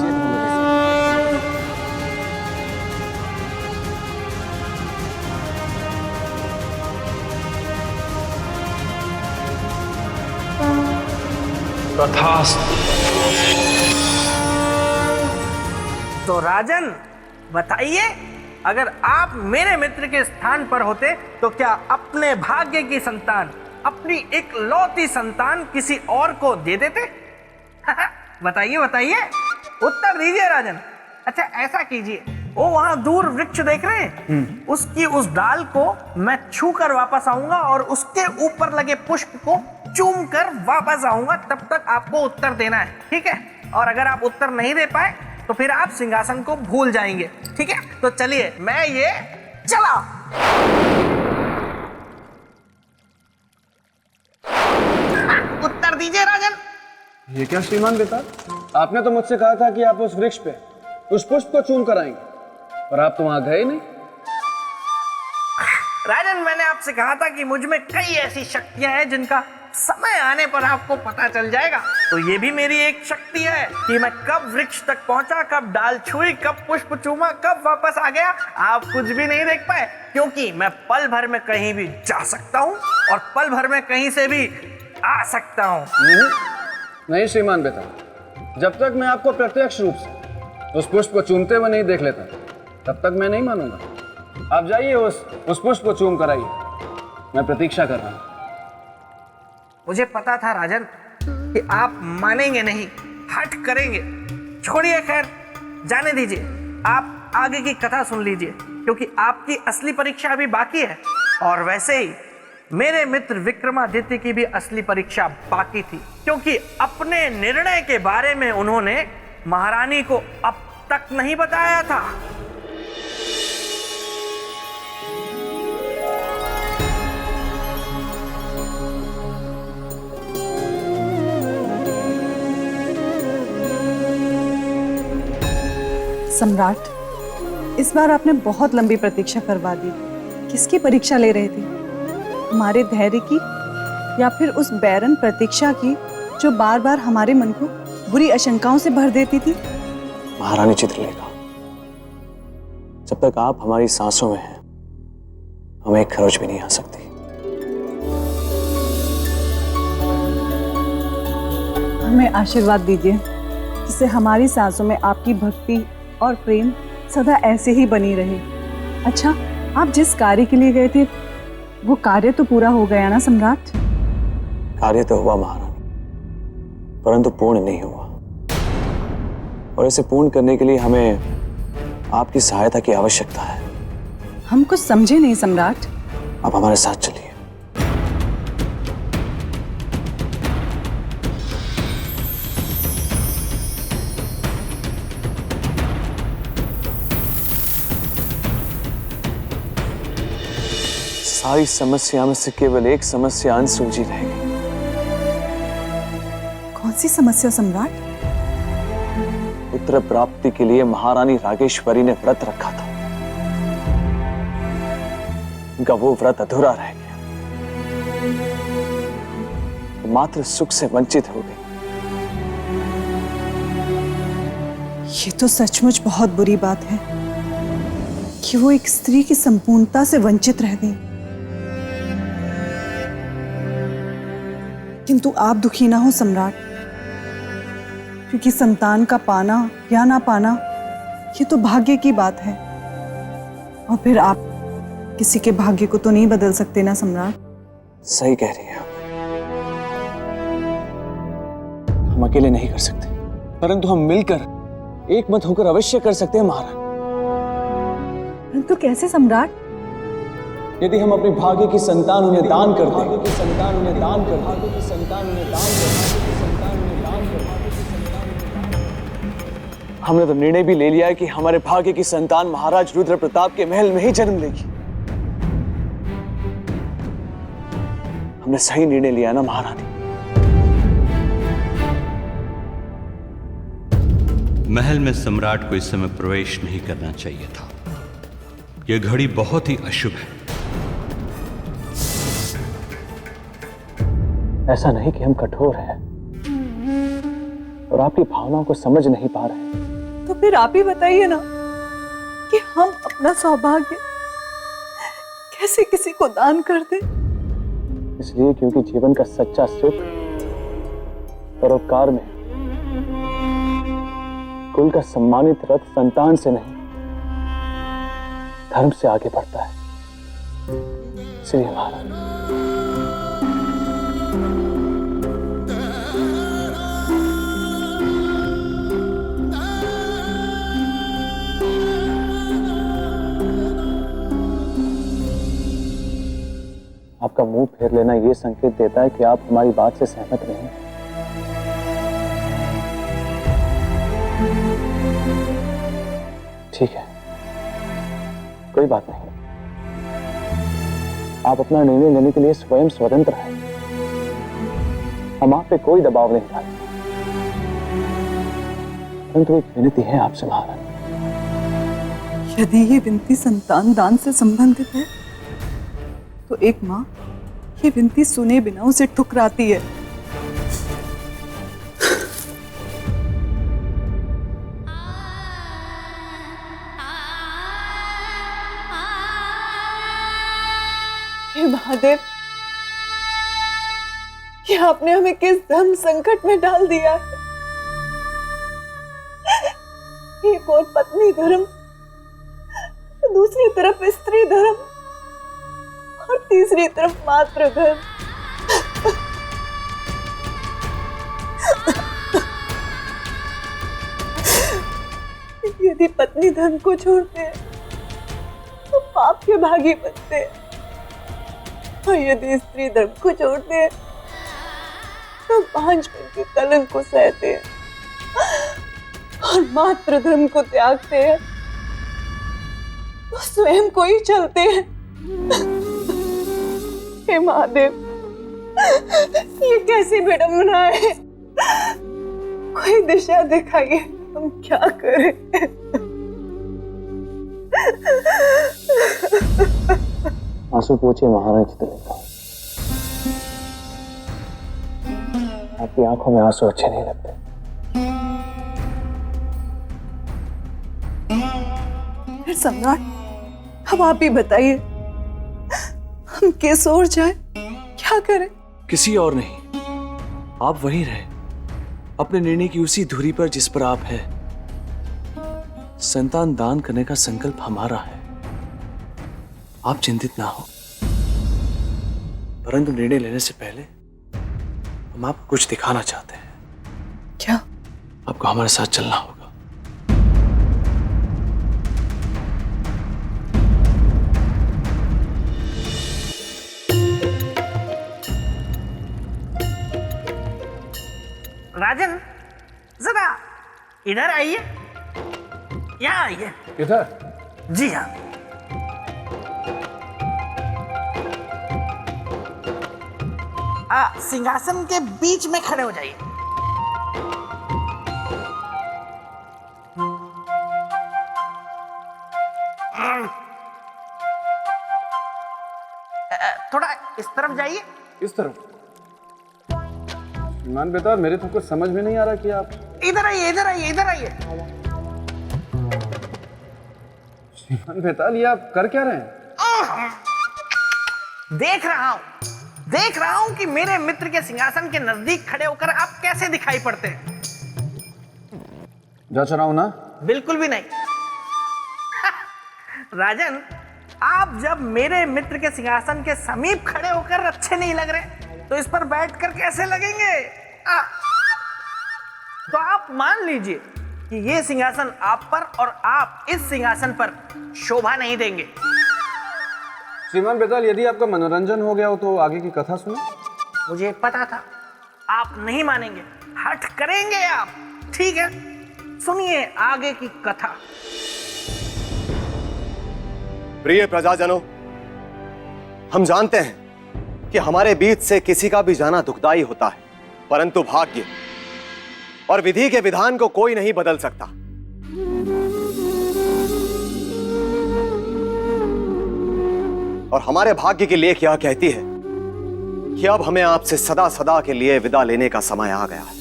तथास्तु। तो राजन बताइए, अगर आप मेरे मित्र के स्थान पर होते तो क्या अपने भाग्य की संतान, अपनी इकलौती संतान किसी और को दे देते? बताइए उत्तर दीजिए राजन। अच्छा ऐसा कीजिए, वो वहां दूर वृक्ष देख रहे हैं, उसकी उस डाल को मैं छू कर वापस आऊंगा और उसके ऊपर लगे पुष्प को चूम कर वापस आऊंगा। तब तक आपको उत्तर देना है, ठीक है? और अगर आप उत्तर नहीं दे पाए तो फिर आप सिंहासन को भूल जाएंगे, ठीक है? तो चलिए मैं ये चला। उत्तर दीजिए राजन। ये क्या श्रीमान बेताल, आपने तो मुझसे कहा था कि आप उस वृक्ष पे उस पुष्प को चूम कर आएंगे, और आप तो वहां गए नहीं। राजन मैंने आपसे कहा था कि मुझ में कई ऐसी शक्तियां हैं जिनका समय आने पर आपको पता चल जाएगा। तो ये भी मेरी एक शक्ति है कि मैं कब वृक्ष तक पहुंचा, कब डाल छुई, कब पुष्प चूमा, कब वापस आ गया, आप कुछ भी नहीं देख पाए, क्योंकि मैं पल भर में कहीं भी जा सकता हूं और पल भर में कहीं से भी आ सकता हूं। नहीं श्रीमान बेताल, जब तक मैं आपको प्रत्यक्ष रूप से उस पुष्प को चूमते हुए नहीं देख लेता तब तक मैं नहीं मानूंगा। आप जाइए उस पुष्प को चूम कर आइए, मैं प्रतीक्षा कर रहा हूं। मुझे पता था राजन कि आप मानेंगे नहीं, हट करेंगे। छोड़िए, खैर जाने दीजिए। आप आगे की कथा सुन लीजिए, क्योंकि आपकी असली परीक्षा अभी बाकी है। और वैसे ही मेरे मित्र विक्रमादित्य की भी असली परीक्षा बाकी थी, क्योंकि अपने निर्णय के बारे में उन्होंने महारानी को अब तक नहीं बताया था। सम्राट, इस बार आपने बहुत लंबी प्रतीक्षा करवा दी। किसकी परीक्षा ले रहे थे? हमारे धैर्य की या फिर उस बैरन प्रतीक्षा की जो बार बार हमारे मन को बुरी आशंकाओं से भर देती थी? महारानी चित्रलेखा, जब तक आप हमारी सांसों में हैं, हमें एक खरोच भी नहीं आ सकती। हमें आशीर्वाद दीजिए जिससे हमारी सांसों में आपकी भक्ति और प्रेम सदा ऐसे ही बनी रहे। अच्छा, आप जिस कार्य के लिए गए थे वो कार्य तो पूरा हो गया ना सम्राट? कार्य तो हुआ महारानी, परंतु पूर्ण नहीं हुआ, और इसे पूर्ण करने के लिए हमें आपकी सहायता की आवश्यकता है। हम कुछ समझे नहीं सम्राट। आप हमारे साथ चलिए। सारी समस्या में से केवल एक समस्या अनसुलझी रह गई। कौन सी समस्या सम्राट? पुत्र प्राप्ति के लिए महारानी रागेश्वरी ने व्रत रखा था, उनका वो व्रत अधूरा रह गया, वो मात्र सुख से वंचित हो गई। ये तो सचमुच बहुत बुरी बात है कि वो एक स्त्री की संपूर्णता से वंचित रह गई। किंतु आप दुखी ना हो सम्राट, क्योंकि संतान का पाना या ना पाना ये तो भाग्य की बात है, और फिर आप किसी के भाग्य को तो नहीं बदल सकते ना सम्राट। सही कह रही है आप। हम अकेले नहीं कर सकते, परंतु हम मिलकर एक मत होकर अवश्य कर सकते हैं महाराज। परंतु कैसे सम्राट? यदि हम अपने भाग्य की संतान उन्हें दान कर दें, हमने तो निर्णय भी ले लिया है कि हमारे भाग्य की संतान महाराज रुद्र प्रताप के महल में ही जन्म लेगी। हमने सही निर्णय लिया ना महारानी? महल में सम्राट को इस समय प्रवेश नहीं करना चाहिए था। यह घड़ी बहुत ही अशुभ है। ऐसा नहीं कि हम कठोर हैं और आपकी भावनाओं को समझ नहीं पा रहे, तो फिर आप ही बताइए ना कि हम अपना सौभाग्य कैसे किसी को दान कर दें? इसलिए क्योंकि जीवन का सच्चा सुख परोपकार में, कुल का सम्मानित रथ संतान से नहीं धर्म से आगे बढ़ता है। इसलिए महाराज आपका मुंह फेर लेना यह संकेत देता है कि आप हमारी बात से सहमत नहीं। ठीक है, कोई बात नहीं। आप अपना निर्णय लेने के लिए स्वयं स्वतंत्र हैं। हम आप पे कोई दबाव नहीं डालते, परंतु एक विनती है आपसे महाराज। यदि ये विनती संतान दान से संबंधित है तो एक माँ ये विनती सुने बिना उसे ठुकराती है। हे महादेव, ये आपने हमें किस धर्म संकट में डाल दिया है। एक और पत्नी धर्म, दूसरी तरफ स्त्री धर्म और तीसरी तरफ मातृ धर्म। यदि पत्नी धर्म को छोड़ते हैं तो पाप के भागी बनते हैं, और यदि स्त्री धर्म को छोड़ते हैं तो बांझपन के कलंक को सहते हैं, और मातृ धर्म को त्यागते हैं तो स्वयं को ही चलते हैं। हे महादेव, ये कैसी विडंबना है? कोई दिशा दिखाइए, हम क्या करें? आंसू पोछिए महाराज तिलका। आपकी आंखों में आंसू अच्छे नहीं लगते। फिर सम्राट, अब आप ही बताइए, हम किस ओर जाएं? क्या करें? किसी और नहीं, आप वहीं रहे, अपने निर्णय की उसी धुरी पर जिस पर आप हैं। संतान दान करने का संकल्प हमारा है, आप चिंतित ना हो। परंतु निर्णय लेने से पहले हम आपको कुछ दिखाना चाहते हैं। क्या? आपको हमारे साथ चलना होगा। राजन, जरा इधर आइए, यहाँ आइए। इधर? जी हाँ। सिंहासन के बीच में खड़े हो जाइए। थोड़ा इस तरफ जाइए। इस तरफ? श्रीमान बेताल, मेरे तो कुछ समझ में नहीं आ रहा कि आप इधर आइए, इधर आइए, इधर आइए। श्रीमान बेताल, ये आप कर क्या रहे हैं? देख रहा हूं कि मेरे मित्र के सिंहासन के नजदीक खड़े होकर आप कैसे दिखाई पड़ते हैं। जच रहा हूं ना? बिल्कुल भी नहीं। राजन, आप जब मेरे मित्र के सिंहासन के समीप खड़े होकर अच्छे नहीं लग रहे तो इस पर बैठकर कैसे लगेंगे? तो आप मान लीजिए कि ये सिंहासन आप पर और आप इस सिंहासन पर शोभा नहीं देंगे। श्रीमान बेताल, यदि आपका मनोरंजन हो गया हो तो आगे की कथा सुनो। मुझे पता था आप नहीं मानेंगे, हठ करेंगे आप। ठीक है, सुनिए आगे की कथा। प्रिय प्रजाजनों, हम जानते हैं कि हमारे बीच से किसी का भी जाना दुखदाई होता है, परंतु भाग्य और विधि के विधान को कोई नहीं बदल सकता। और हमारे भाग्य की लेख यह कहती है कि अब हमें आपसे सदा सदा के लिए विदा लेने का समय आ गया है।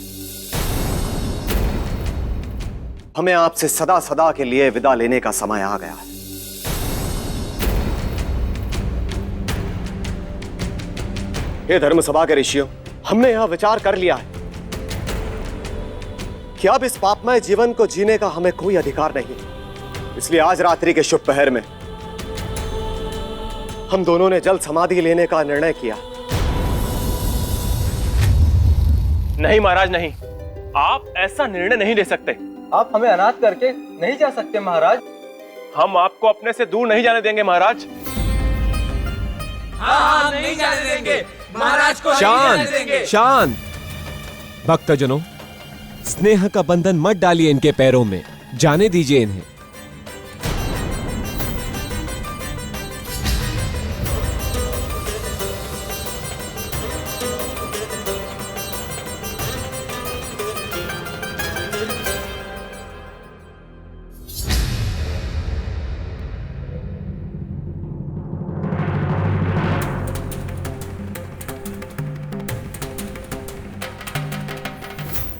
हमें आपसे सदा सदा के लिए विदा लेने का समय आ गया है। हे धर्मसभा के ऋषियों, हमने यह विचार कर लिया है कि अब इस पापमय जीवन को जीने का हमें कोई अधिकार नहीं। इसलिए आज रात्रि के शुभ पहर में हम दोनों ने जल समाधि लेने का निर्णय किया। नहीं महाराज, नहीं, आप ऐसा निर्णय नहीं ले सकते। आप हमें अनाथ करके नहीं जा सकते महाराज। हम आपको अपने से दूर नहीं जाने देंगे महाराज। हाँ, नहीं जाने देंगे महाराज को। शांत शांत भक्तजनों, स्नेह का बंधन मत डालिए इनके पैरों में, जाने दीजिए इन्हें।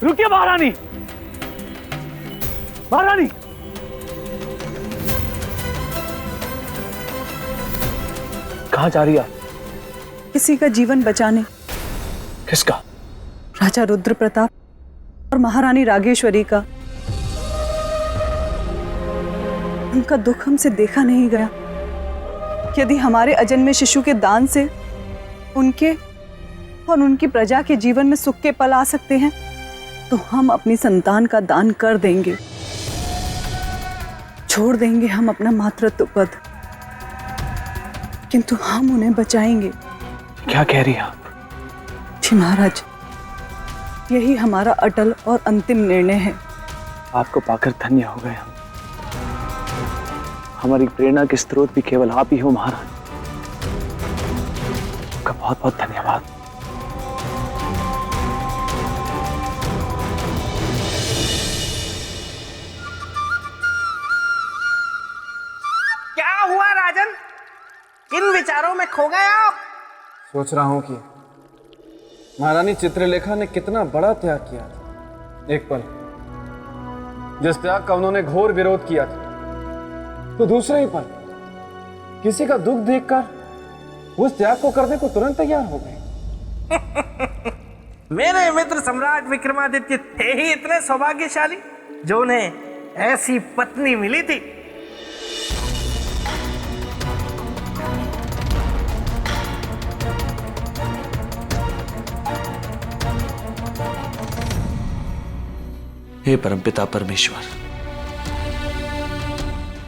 रुकिए महारानी, महारानी। कहां जा रही है? किसी का जीवन बचाने। किसका? राजा रुद्र प्रताप और महारानी रागेश्वरी का। उनका दुख हमसे देखा नहीं गया। यदि हमारे अजन्मे शिशु के दान से उनके और उनकी प्रजा के जीवन में सुख के पल आ सकते हैं तो हम अपनी संतान का दान कर देंगे। छोड़ देंगे हम अपना मातृत्व पद, किंतु हम उन्हें बचाएंगे। क्या कह रही हैं आप? जी महाराज, यही हमारा अटल और अंतिम निर्णय है। आपको पाकर धन्य हो गए हम। हमारी प्रेरणा के स्रोत भी केवल आप ही हो महाराज। आपका बहुत बहुत धन्यवाद। क्या हुआ राजन, किन विचारों में खो गए आप? सोच रहा हूं कि महारानी चित्रलेखा ने कितना बड़ा त्याग किया था। एक पल जिस त्याग का उन्होंने घोर विरोध किया था, तो दूसरे ही पल किसी का दुख देखकर उस त्याग को करने को तुरंत तैयार हो गए। मेरे मित्र सम्राट विक्रमादित्य थे ही इतने सौभाग्यशाली जो उन्हें ऐसी पत्नी मिली थी। हे परमपिता परमेश्वर,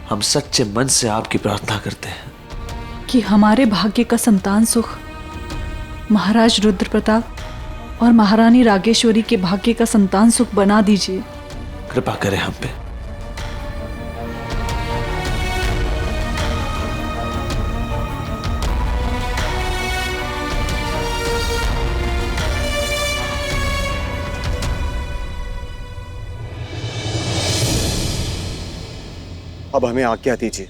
हम सच्चे मन से आपकी प्रार्थना करते हैं कि हमारे भाग्य का संतान सुख महाराज रुद्र प्रताप और महारानी रागेश्वरी के भाग्य का संतान सुख बना दीजिए। कृपा करें हम पे। अब हमें आज्ञा दीजिए।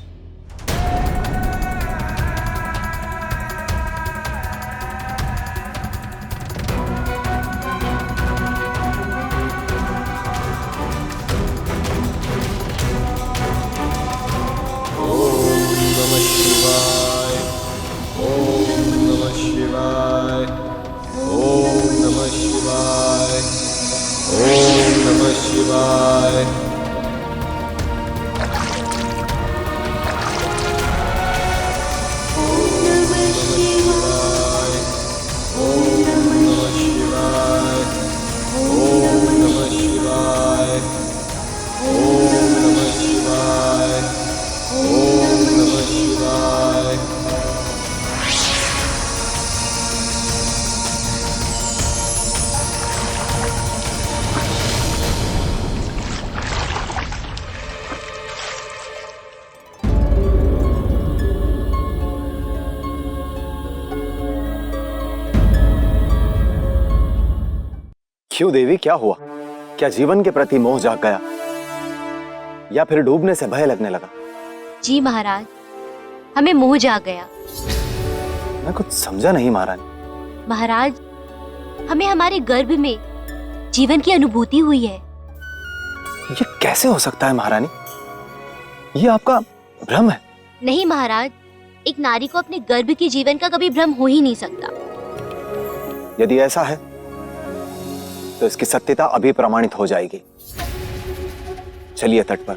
क्यों देवी, क्या हुआ? क्या जीवन के प्रति मोह जाग गया या फिर डूबने से भय लगने लगा? जी महाराज, हमें मोह जाग गया। मैं कुछ समझा नहीं महारानी। महाराज, हमें हमारे गर्भ में जीवन की अनुभूति हुई है। ये कैसे हो सकता है महारानी? ये आपका भ्रम है। नहीं महाराज, एक नारी को अपने गर्भ के जीवन का कभी भ्रम हो ही नहीं सकता। यदि ऐसा है तो इसकी सत्यता अभी प्रमाणित हो जाएगी। चलिए तट पर।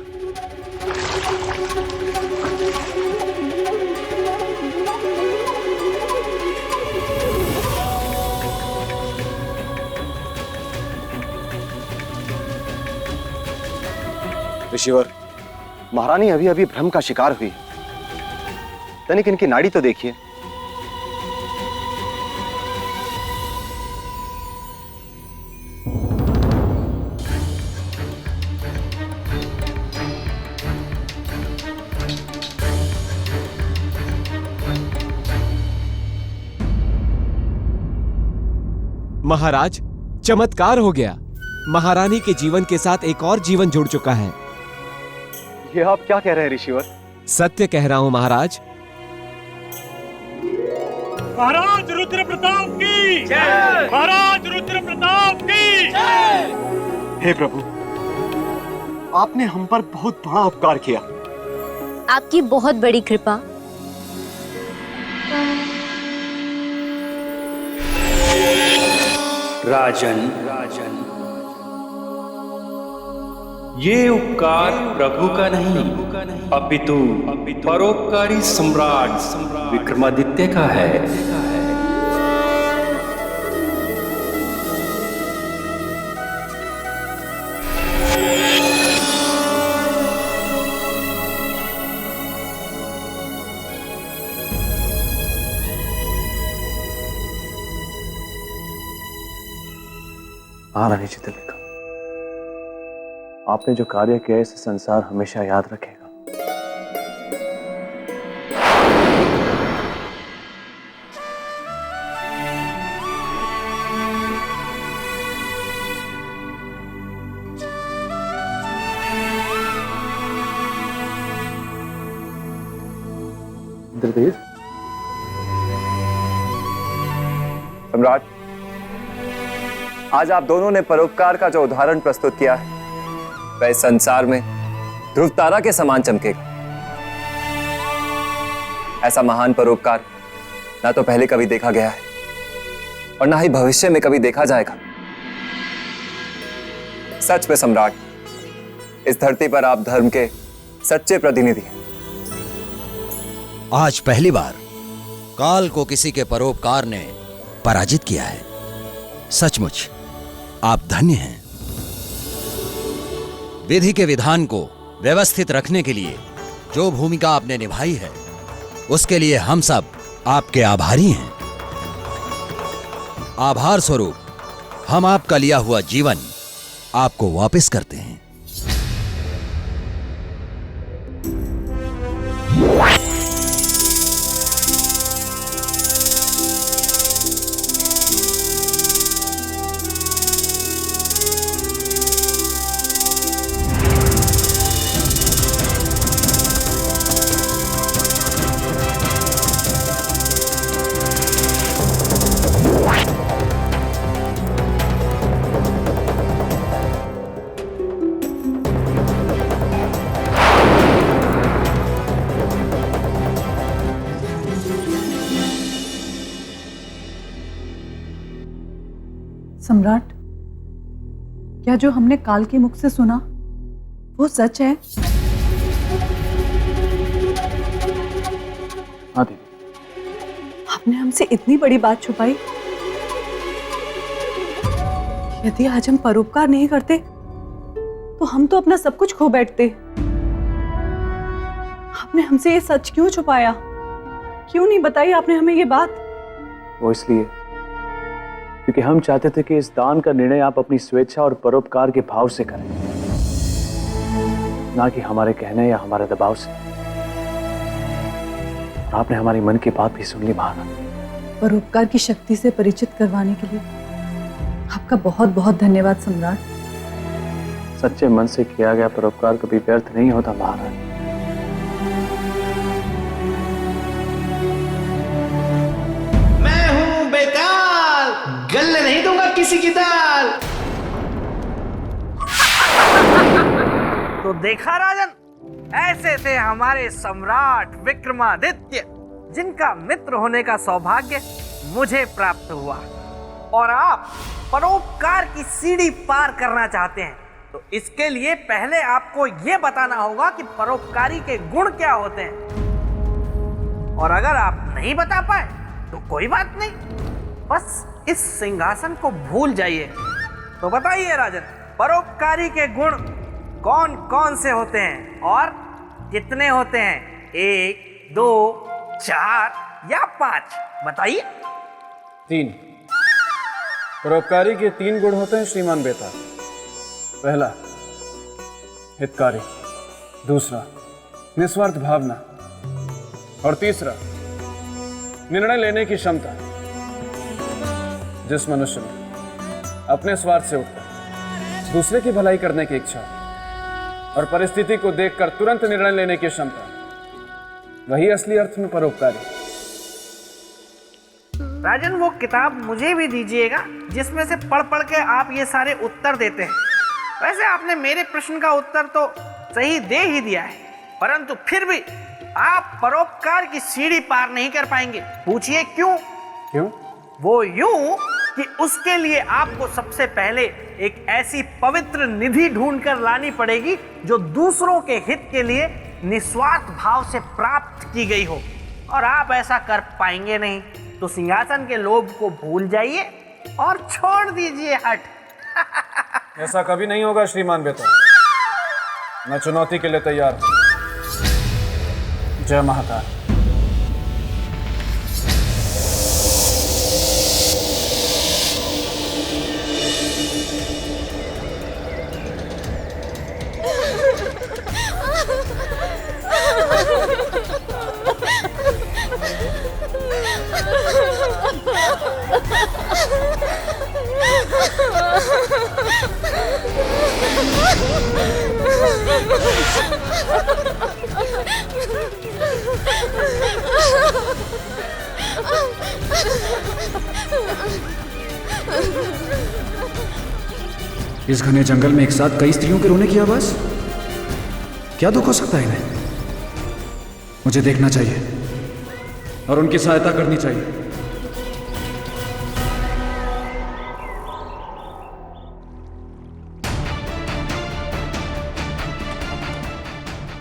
ऋषिवर, महारानी अभी अभी भ्रम का शिकार हुई। तनिक इनकी नाड़ी तो देखिए। महाराज, चमत्कार हो गया। महारानी के जीवन के साथ एक और जीवन जुड़ चुका है। ये आप क्या कह रहे हैं ऋषिवर? सत्य कह रहा हूं महाराज। महाराज रुद्र प्रताप की जय। महाराज रुद्र प्रताप की जय। हे प्रभु, आपने हम पर बहुत बड़ा उपकार किया। आपकी बहुत बड़ी कृपा। राजन, ये उपकार प्रभु का नहीं अपितु परोपकारी सम्राट विक्रमादित्य का है। हाँ रानी चित्रलेखा, आपने जो कार्य किया इसे संसार हमेशा याद रखेगा। इंद्रदेव, सम्राट, आज आप दोनों ने परोपकार का जो उदाहरण प्रस्तुत किया है वह इस संसार में ध्रुव तारा के समान चमकेगा। ऐसा महान परोपकार ना तो पहले कभी देखा गया है और ना ही भविष्य में कभी देखा जाएगा। सच में सम्राट, इस धरती पर आप धर्म के सच्चे प्रतिनिधि हैं। आज पहली बार काल को किसी के परोपकार ने पराजित किया है। सचमुच आप धन्य हैं। विधि के विधान को व्यवस्थित रखने के लिए जो भूमिका आपने निभाई है उसके लिए हम सब आपके आभारी हैं। आभार स्वरूप हम आपका लिया हुआ जीवन आपको वापस करते हैं। सम्राट, क्या जो हमने काल के मुख से सुना वो सच है? हाँ दीदी। आपने हमसे इतनी बड़ी बात छुपाई। यदि आज हम परोपकार नहीं करते तो हम तो अपना सब कुछ खो बैठते। आपने हमसे ये सच क्यों छुपाया? क्यों नहीं बताई आपने हमें ये बात? वो इसलिए क्योंकि हम चाहते थे कि इस दान का निर्णय आप अपनी स्वेच्छा और परोपकार के भाव से करें, ना कि हमारे कहने या हमारे दबाव से। और आपने हमारी मन की बात भी सुन ली महाराज। परोपकार की शक्ति से परिचित करवाने के लिए आपका बहुत बहुत धन्यवाद सम्राट। सच्चे मन से किया गया परोपकार कभी व्यर्थ नहीं होता महाराज। मैं हूं बेताल, गलने नहीं दूंगा किसी की दाल। तो देखा राजन, ऐसे थे हमारे सम्राट विक्रमादित्य, जिनका मित्र होने का सौभाग्य मुझे प्राप्त हुआ। और आप परोपकार की सीढ़ी पार करना चाहते हैं तो इसके लिए पहले आपको यह बताना होगा कि परोपकारी के गुण क्या होते हैं। और अगर आप नहीं बता पाए तो कोई बात नहीं, बस इस सिंहासन को भूल जाइए। तो बताइए राजन, परोपकारी के गुण कौन कौन से होते हैं और कितने होते हैं? 1, 2, 4 या 5? बताइए। 3। परोपकारी के 3 गुण होते हैं श्रीमान बेताल। पहला, हितकारी। दूसरा, निस्वार्थ भावना। और तीसरा, निर्णय लेने की क्षमता। जिस मनुष्य में अपने स्वार्थ से उठकर दूसरे की भलाई करने की इच्छा और परिस्थिति को देखकर तुरंत निर्णय लेने की क्षमता, वही असली अर्थ में परोपकारी। राजन, वो किताब मुझे भी दीजिएगा जिसमें से पढ़ पढ़ के आप ये सारे उत्तर देते हैं। वैसे आपने मेरे प्रश्न का उत्तर तो सही दे ही दिया है, परंतु फिर भी आप परोपकार की सीढ़ी पार नहीं कर पाएंगे। पूछिए क्यों? क्यों? वो यूं कि उसके लिए आपको सबसे पहले एक ऐसी पवित्र निधि ढूंढकर लानी पड़ेगी जो दूसरों के हित के लिए निस्वार्थ भाव से प्राप्त की गई हो। और आप ऐसा कर पाएंगे नहीं, तो सिंहासन के लोभ को भूल जाइए और छोड़ दीजिए हट। ऐसा कभी नहीं होगा श्रीमान बेताल। मैं चुनौती के लिए तैयार हूं। जय महाकाल। इस घने जंगल में एक साथ कई स्त्रियों के रोने की आवाज, क्या दुख हो सकता है इन्हें? मुझे देखना चाहिए और उनकी सहायता करनी चाहिए।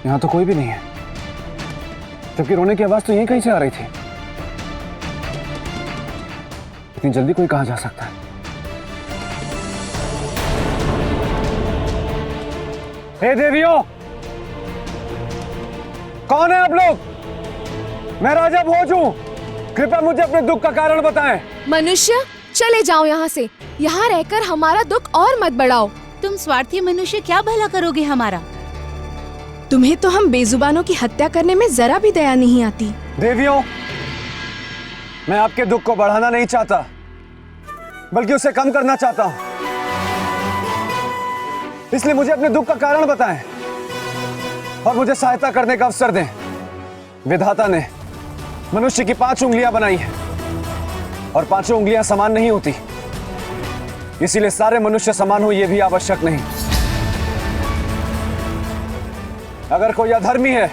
यहां तो कोई भी नहीं है, जबकि रोने की आवाज तो यहीं कहीं से आ रही थी। इतनी जल्दी कोई कहां जा सकता है? हे देवियों, कौन है आप लोग? मैं राजा भोज हूं। कृपया मुझे अपने दुख का कारण बताएं। मनुष्य, चले जाओ यहाँ से। यहाँ रहकर हमारा दुख और मत बढ़ाओ। तुम स्वार्थी मनुष्य क्या भला करोगे हमारा? तुम्हें तो हम बेजुबानों की हत्या करने में जरा भी दया नहीं आती। देवियों, मैं आपके दुख को बढ़ाना नहीं चाहता, बल्कि उसे कम करना चाहता हूं। इसलिए मुझे अपने दुख का कारण बताएं और मुझे सहायता करने का अवसर दें। विधाता ने मनुष्य की 5 उंगलियां बनाई हैं और 5 उंगलियां समान नहीं होती, इसीलिए सारे मनुष्य समान हो यह भी आवश्यक नहीं। अगर कोई अधर्मी है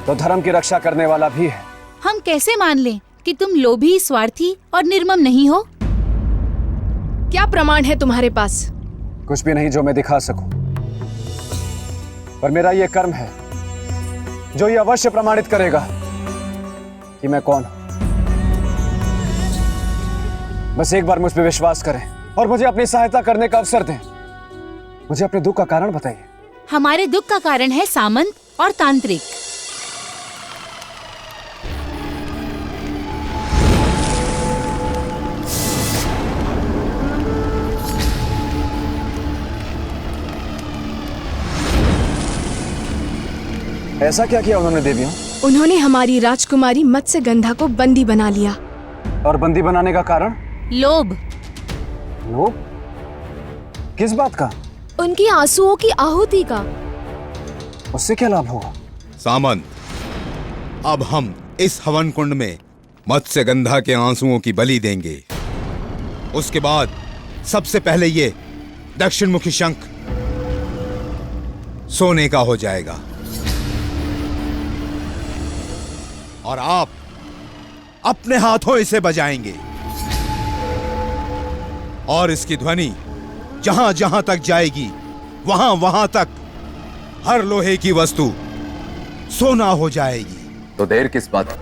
तो धर्म की रक्षा करने वाला भी है। हम कैसे मान लें कि तुम लोभी, स्वार्थी और निर्मम नहीं हो? क्या प्रमाण है तुम्हारे पास? कुछ भी नहीं जो मैं दिखा सकूं, पर मेरा यह कर्म है जो ये अवश्य प्रमाणित करेगा कि मैं कौन हूं। बस एक बार मुझ पर विश्वास करें और मुझे अपनी सहायता करने का अवसर दें। मुझे अपने दुख का कारण बताइए। हमारे दुख का कारण है सामंत और तांत्रिक। ऐसा क्या किया उन्होंने देवियों? उन्होंने हमारी राजकुमारी मत्स्यगंधा को बंदी बना लिया। और बंदी बनाने का कारण? लोभ। लोभ? किस बात का? उनकी आंसुओं की आहुति का। उससे क्या लाभ होगा? सामंत, अब हम इस हवन कुंड में मत्स्यगंधा के आंसुओं की बलि देंगे। उसके बाद सबसे पहले ये दक्षिण मुखी शंख सोने का हो जाएगा और आप अपने हाथों इसे बजाएंगे और इसकी ध्वनि जहां जहां तक जाएगी वहां वहां तक हर लोहे की वस्तु सोना हो जाएगी। तो देर किस बात की?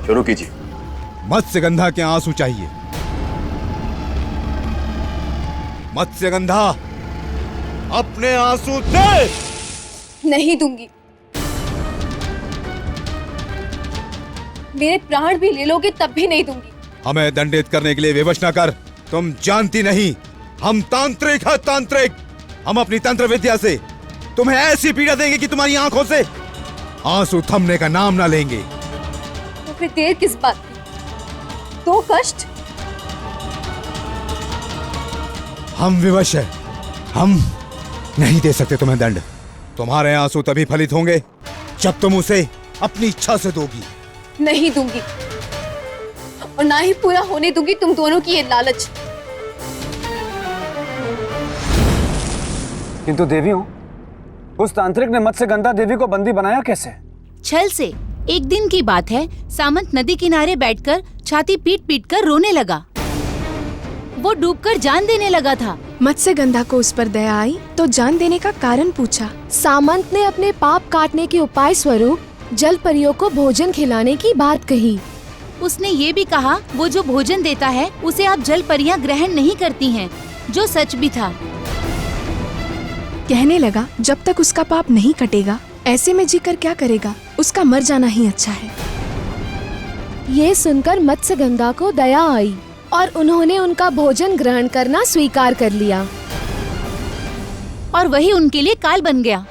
शुरू कीजिए। मत्स्यगंधा के आंसू चाहिए। मत्स्यगंधा, अपने आंसू दे। नहीं दूंगी। मेरे प्राण भी ले लोगे तब भी नहीं दूंगी। हमें दंडित करने के लिए विवश न कर। तुम जानती नहीं, हम तांत्रिक हैं, तांत्रिक। हम अपनी तंत्र विद्या से तुम्हें ऐसी पीड़ा देंगे कि तुम्हारी आंखों से आंसू थमने का नाम ना लेंगे। तो फिर देर किस बात की? तो कष्ट? हम विवश हैं। हम नहीं दे सकते तुम्हें दंड। तुम्हारे आंसू तभी फलित होंगे जब तुम उसे अपनी इच्छा से दोगी। नहीं दूंगी और ना ही पूरा होने दूंगी तुम दोनों की ये लालच। किंतु देवियों, उस तांत्रिक ने मत्स्यगंधा देवी को बंदी बनाया कैसे? छल से। एक दिन की बात है, सामंत नदी किनारे बैठकर छाती पीट पीट कर रोने लगा। वो डूबकर जान देने लगा था। मत्स्यगंधा को उस पर दया आई तो जान देने का कारण पूछा। सामंत ने अपने पाप काटने के उपाय स्वरूप जल परियों को भोजन खिलाने की बात कही। उसने ये भी कहा वो जो भोजन देता है उसे आप जल परियां ग्रहण नहीं करती हैं, जो सच भी था। कहने लगा जब तक उसका पाप नहीं कटेगा ऐसे में जीकर क्या करेगा, उसका मर जाना ही अच्छा है। ये सुनकर मत्स्यगंधा को दया आई और उन्होंने उनका भोजन ग्रहण करना स्वीकार कर लिया और वही उनके लिए काल बन गया।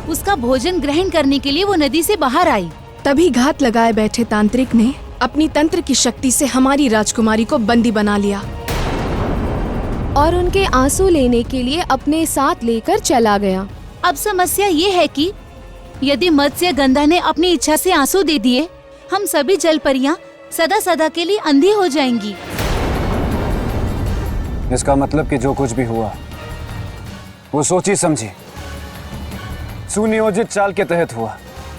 उसका भोजन ग्रहण करने के लिए वो नदी से बाहर आई। तभी घात लगाए बैठे तांत्रिक ने अपनी तंत्र की शक्ति से हमारी राजकुमारी को बंदी बना लिया और उनके आंसू लेने के लिए अपने साथ लेकर चला गया। अब समस्या ये है कि यदि मत्स्यगंधा ने अपनी इच्छा से आंसू दे दिए, हम सभी जलपरियां सदा सदा के लिए अंधी हो जाएंगी। इसका मतलब कि जो कुछ भी हुआ वो सोची समझी सुनियोजित चाल के तहत हुआ।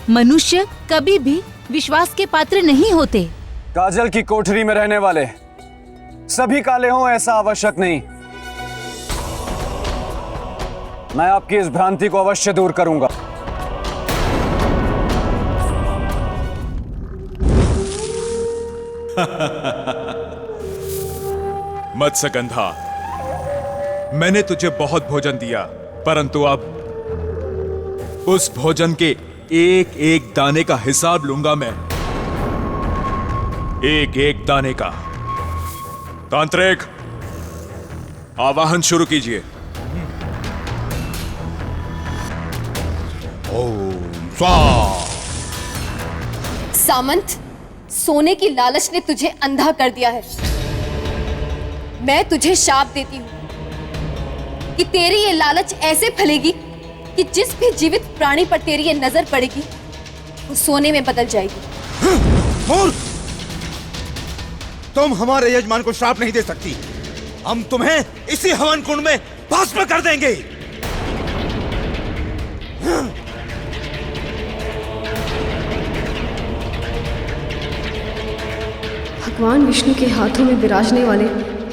मनुष्य कभी भी विश्वास के पात्र नहीं होते। काजल की कोठरी में रहने वाले सभी काले हों ऐसा आवश्यक नहीं। मैं आपकी इस भ्रांति को अवश्य दूर करूंगा। मत्स्यगंधा, मैंने तुझे बहुत भोजन दिया, परंतु अब उस भोजन के एक एक दाने का हिसाब लूंगा मैं। एक एक दाने का। तांत्रिक, आवाहन शुरू कीजिए। ओम स्वाहा। सामंत, सोने की लालच ने तुझे अंधा कर दिया है। मैं तुझे शाप देती हूँ कि तेरी ये लालच ऐसे फलेगी कि जिस भी जीवित प्राणी पर तेरी ये नजर पड़ेगी वो सोने में बदल जाएगी। मूर्ख! तुम हमारे यजमान को श्राप नहीं दे सकती। हम तुम्हें इसी हवन कुंड में भस्म कर देंगे। भगवान विष्णु के हाथों में विराजने वाले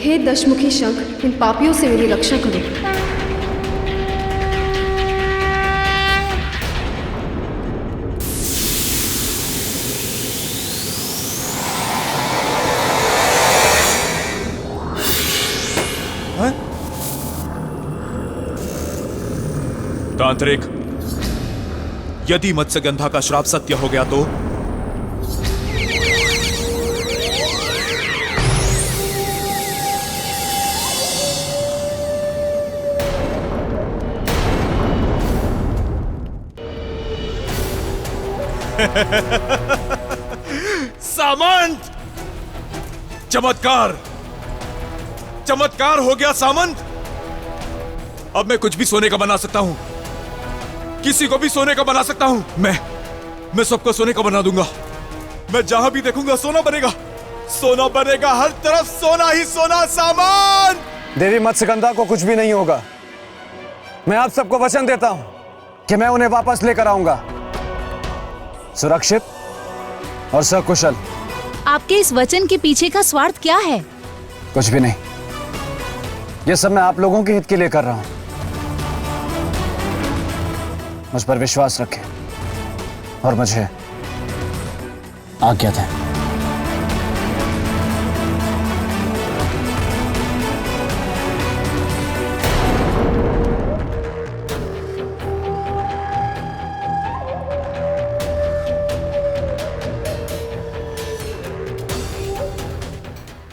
हे दशमुखी शंख, इन पापियों से मेरी रक्षा करो। तांत्रिक, यदि मत्स्यगंधा का श्राप सत्य हो गया तो सामंत, चमत्कार, चमत्कार हो गया सामंत। अब मैं कुछ भी सोने का बना सकता हूं, किसी को भी सोने का बना सकता हूं। मैं सबको सोने का बना दूंगा। मैं जहां भी देखूंगा सोना बनेगा, सोना बनेगा, हर तरफ सोना ही सोना। सामान देवी मत्स्यगंधा को कुछ भी नहीं होगा। मैं आप सबको वचन देता हूं कि मैं उन्हें वापस लेकर आऊंगा, सुरक्षित और सकुशल। आपके इस वचन के पीछे का स्वार्थ क्या है? कुछ भी नहीं, ये सब मैं आप लोगों के हित के लिए कर रहा हूं। मुझ पर विश्वास रखें और मुझे आज्ञा दें।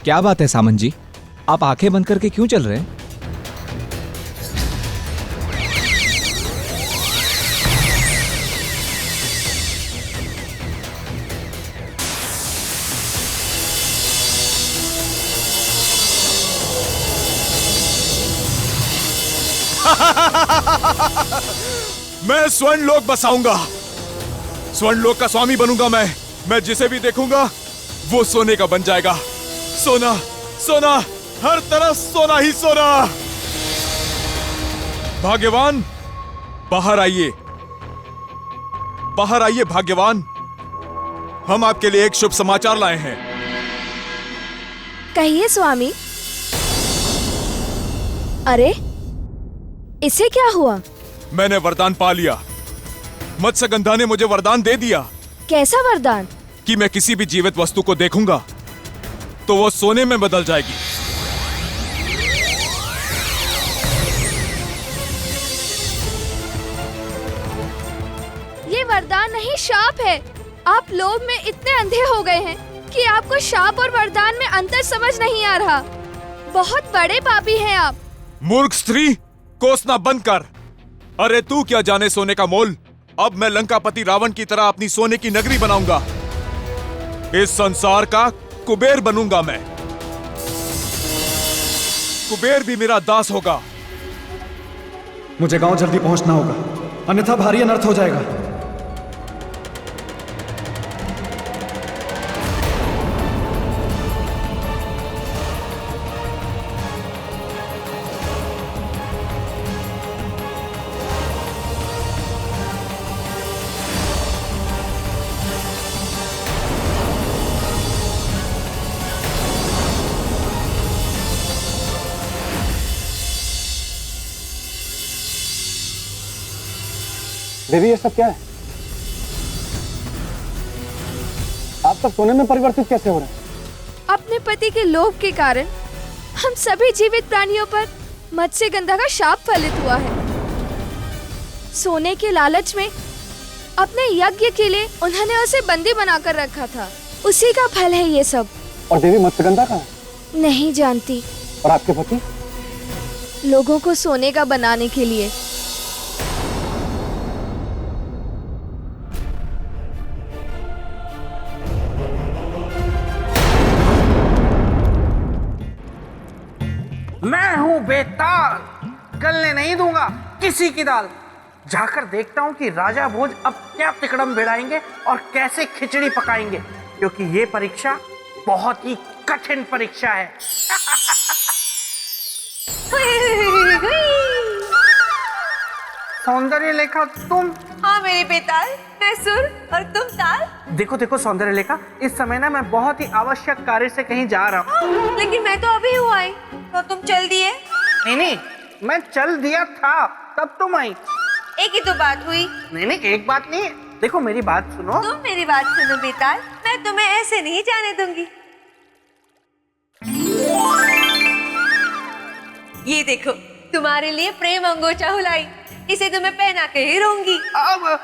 क्या बात है सामंत जी, आप आंखें बंद करके क्यों चल रहे हैं? मैं स्वर्ण लोक बसाऊंगा, स्वर्ण लोक का स्वामी बनूंगा। मैं जिसे भी देखूंगा वो सोने का बन जाएगा। सोना, सोना, हर तरफ सोना ही सोना। भाग्यवान, बाहर आइए, बाहर आइए भाग्यवान। हम आपके लिए एक शुभ समाचार लाए हैं। कहिए स्वामी। अरे, इसे क्या हुआ? मैंने वरदान पा लिया। मत्स्यगंधा ने मुझे वरदान दे दिया। कैसा वरदान? कि मैं किसी भी जीवित वस्तु को देखूंगा तो वो सोने में बदल जाएगी। ये वरदान नहीं, शाप है। आप लोभ में इतने अंधे हो गए हैं कि आपको शाप और वरदान में अंतर समझ नहीं आ रहा। बहुत बड़े पापी हैं आप। मूर्ख स्त्री, कोसना बंद कर। अरे तू क्या जाने सोने का मोल। अब मैं लंकापति रावण की तरह अपनी सोने की नगरी बनाऊंगा। इस संसार का कुबेर बनूंगा मैं। कुबेर भी मेरा दास होगा। मुझे गांव जल्दी पहुंचना होगा, अन्यथा भारी अनर्थ हो जाएगा। देवी, ये सब क्या है? आप सब सोने में परिवर्तित कैसे हो रहे हैं? अपने पति के लोभ के कारण हम सभी जीवित प्राणियों पर मत्स्यगंधा का शाप फलित हुआ है। सोने के लालच में अपने यज्ञ के लिए उन्होंने उसे बंदी बनाकर रखा था। उसी का फल है ये सब। और देवी मत्स्यगंधा कहाँ है? नहीं जानती। और आपके पति? लोगों को सोने का बनाने के लिए। मैं हूं बेताल, गलने नहीं दूंगा किसी की दाल। जाकर देखता हूं कि राजा भोज अब क्या तिकड़म भिड़ाएंगे और कैसे खिचड़ी पकाएंगे, क्योंकि ये परीक्षा बहुत ही कठिन परीक्षा है। सौंदर्य लेखा तुम। हाँ मेरे बेताल, मैं सुर और तुम ताल। देखो देखो सौंदर्य लेखा, इस समय ना मैं बहुत ही आवश्यक कार्य से कहीं जा रहा हूँ। लेकिन मैं तो अभी हूँ आई, तो तुम चल दिए? नहीं नहीं, मैं चल दिया था तब तुम आई। एक ही तो बात हुई। नहीं नहीं, एक बात नहीं है। देखो मेरी बात सुनो। तुम मेरी बात सुनो बेताल, मैं तुम्हें ऐसे नहीं जाने दूंगी। ये देखो, तुम्हारे लिए प्रेम अंगोछा हुलाई, इसे तुम्हें पहना के ही रहूंगी। अब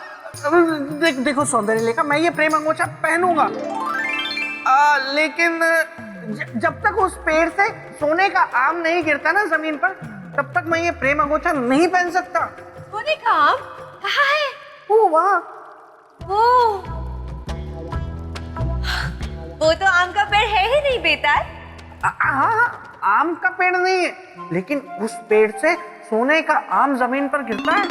देखो सौंदर्य लेखा, मैं ये प्रेम अंगोछा पहनूंगा, लेकिन जब तक उस पेड़ से सोने का आम नहीं गिरता ना जमीन पर, तब तक मैं ये प्रेम अंगोछा नहीं पहन सकता। सोने का आम कहाँ है? वो वहाँ। वो तो आम का पेड़ है ही नहीं बेताल। हाँ, आम का पेड़ नहीं है, लेकिन उस पेड़ से सोने का आम जमीन पर गिरता है।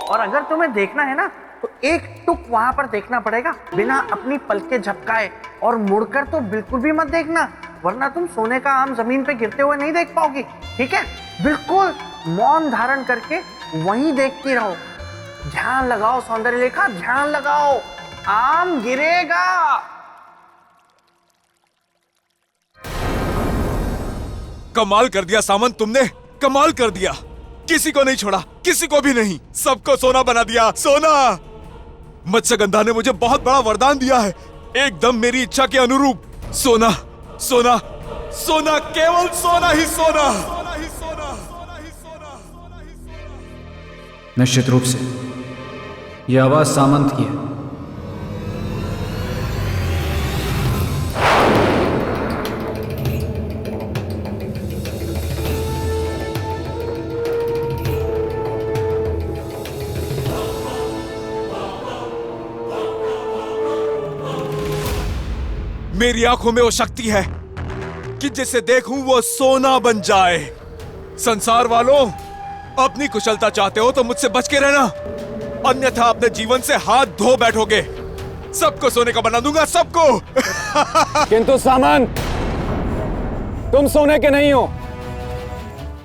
और अगर तुम्हें देखना है ना, तो एक टुक वहां पर देखना पड़ेगा, बिना अपनी पलकें झपकाए, और मुड़कर तो बिल्कुल भी मत देखना, वरना तुम सोने का आम जमीन पे गिरते हुए नहीं देख पाओगी। ठीक है? बिल्कुल मौन धारण करके वहीं देखती रहो। ध्यान लगाओ सौंदर्य लेखा, ध्यान लगाओ, आम गिरेगा। कमाल कर दिया सामंत, तुमने कमाल कर दिया। किसी को नहीं छोड़ा, किसी को भी नहीं, सबको सोना बना दिया। सोना! मत्स्यगंधा ने मुझे बहुत बड़ा वरदान दिया है, एकदम मेरी इच्छा के अनुरूप। सोना, सोना, सोना, केवल सोना ही सोना। निश्चित रूप से यह आवाज सामंत की है। मेरी आंखों में वो शक्ति है कि जिसे देखूं वो सोना बन जाए। संसार वालों, अपनी कुशलता चाहते हो तो मुझसे बच के रहना, अन्यथा अपने जीवन से हाथ धो बैठोगे। सबको सोने का बना दूंगा, सबको। किंतु सामंत, तुम सोने के नहीं हो,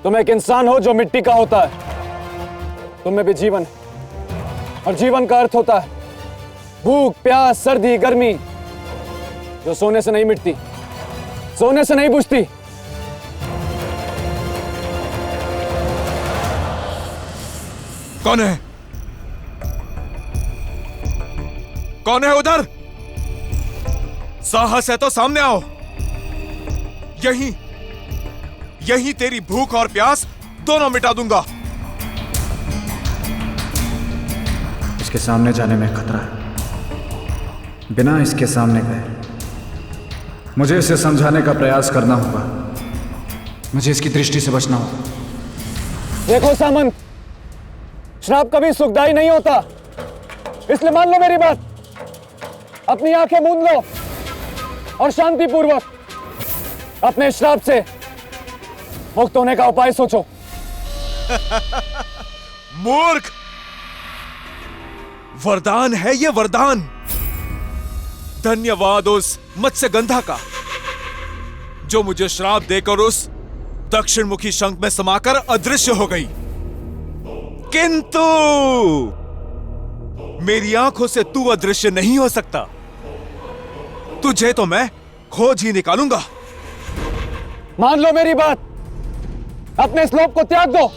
तुम एक इंसान हो जो मिट्टी का होता है। तुम में भी जीवन है, और जीवन का अर्थ होता है भूख, प्यास, सर्दी, गर्मी, जो सोने से नहीं मिटती, सोने से नहीं बुझती। कौन है? कौन है उधर? साहस है तो सामने आओ। यहीं यहीं तेरी भूख और प्यास दोनों मिटा दूंगा। इसके सामने जाने में खतरा है। बिना इसके सामने गए मुझे इसे समझाने का प्रयास करना होगा। मुझे इसकी दृष्टि से बचना होगा। देखो सामंत, श्राप कभी सुखदायी नहीं होता, इसलिए मान लो मेरी बात। अपनी आंखें मूंद लो और शांतिपूर्वक अपने श्राप से मुक्त होने का उपाय सोचो। मूर्ख! वरदान है ये, वरदान। धन्यवाद उस मत्स्यगंधा का जो मुझे श्राप देकर उस दक्षिण मुखी शंख में समाकर अदृश्य हो गई। किंतु मेरी आंखों से तू अदृश्य नहीं हो सकता। तुझे तो मैं खोज ही निकालूंगा। मान लो मेरी बात, अपने इस लोभ को त्याग दो।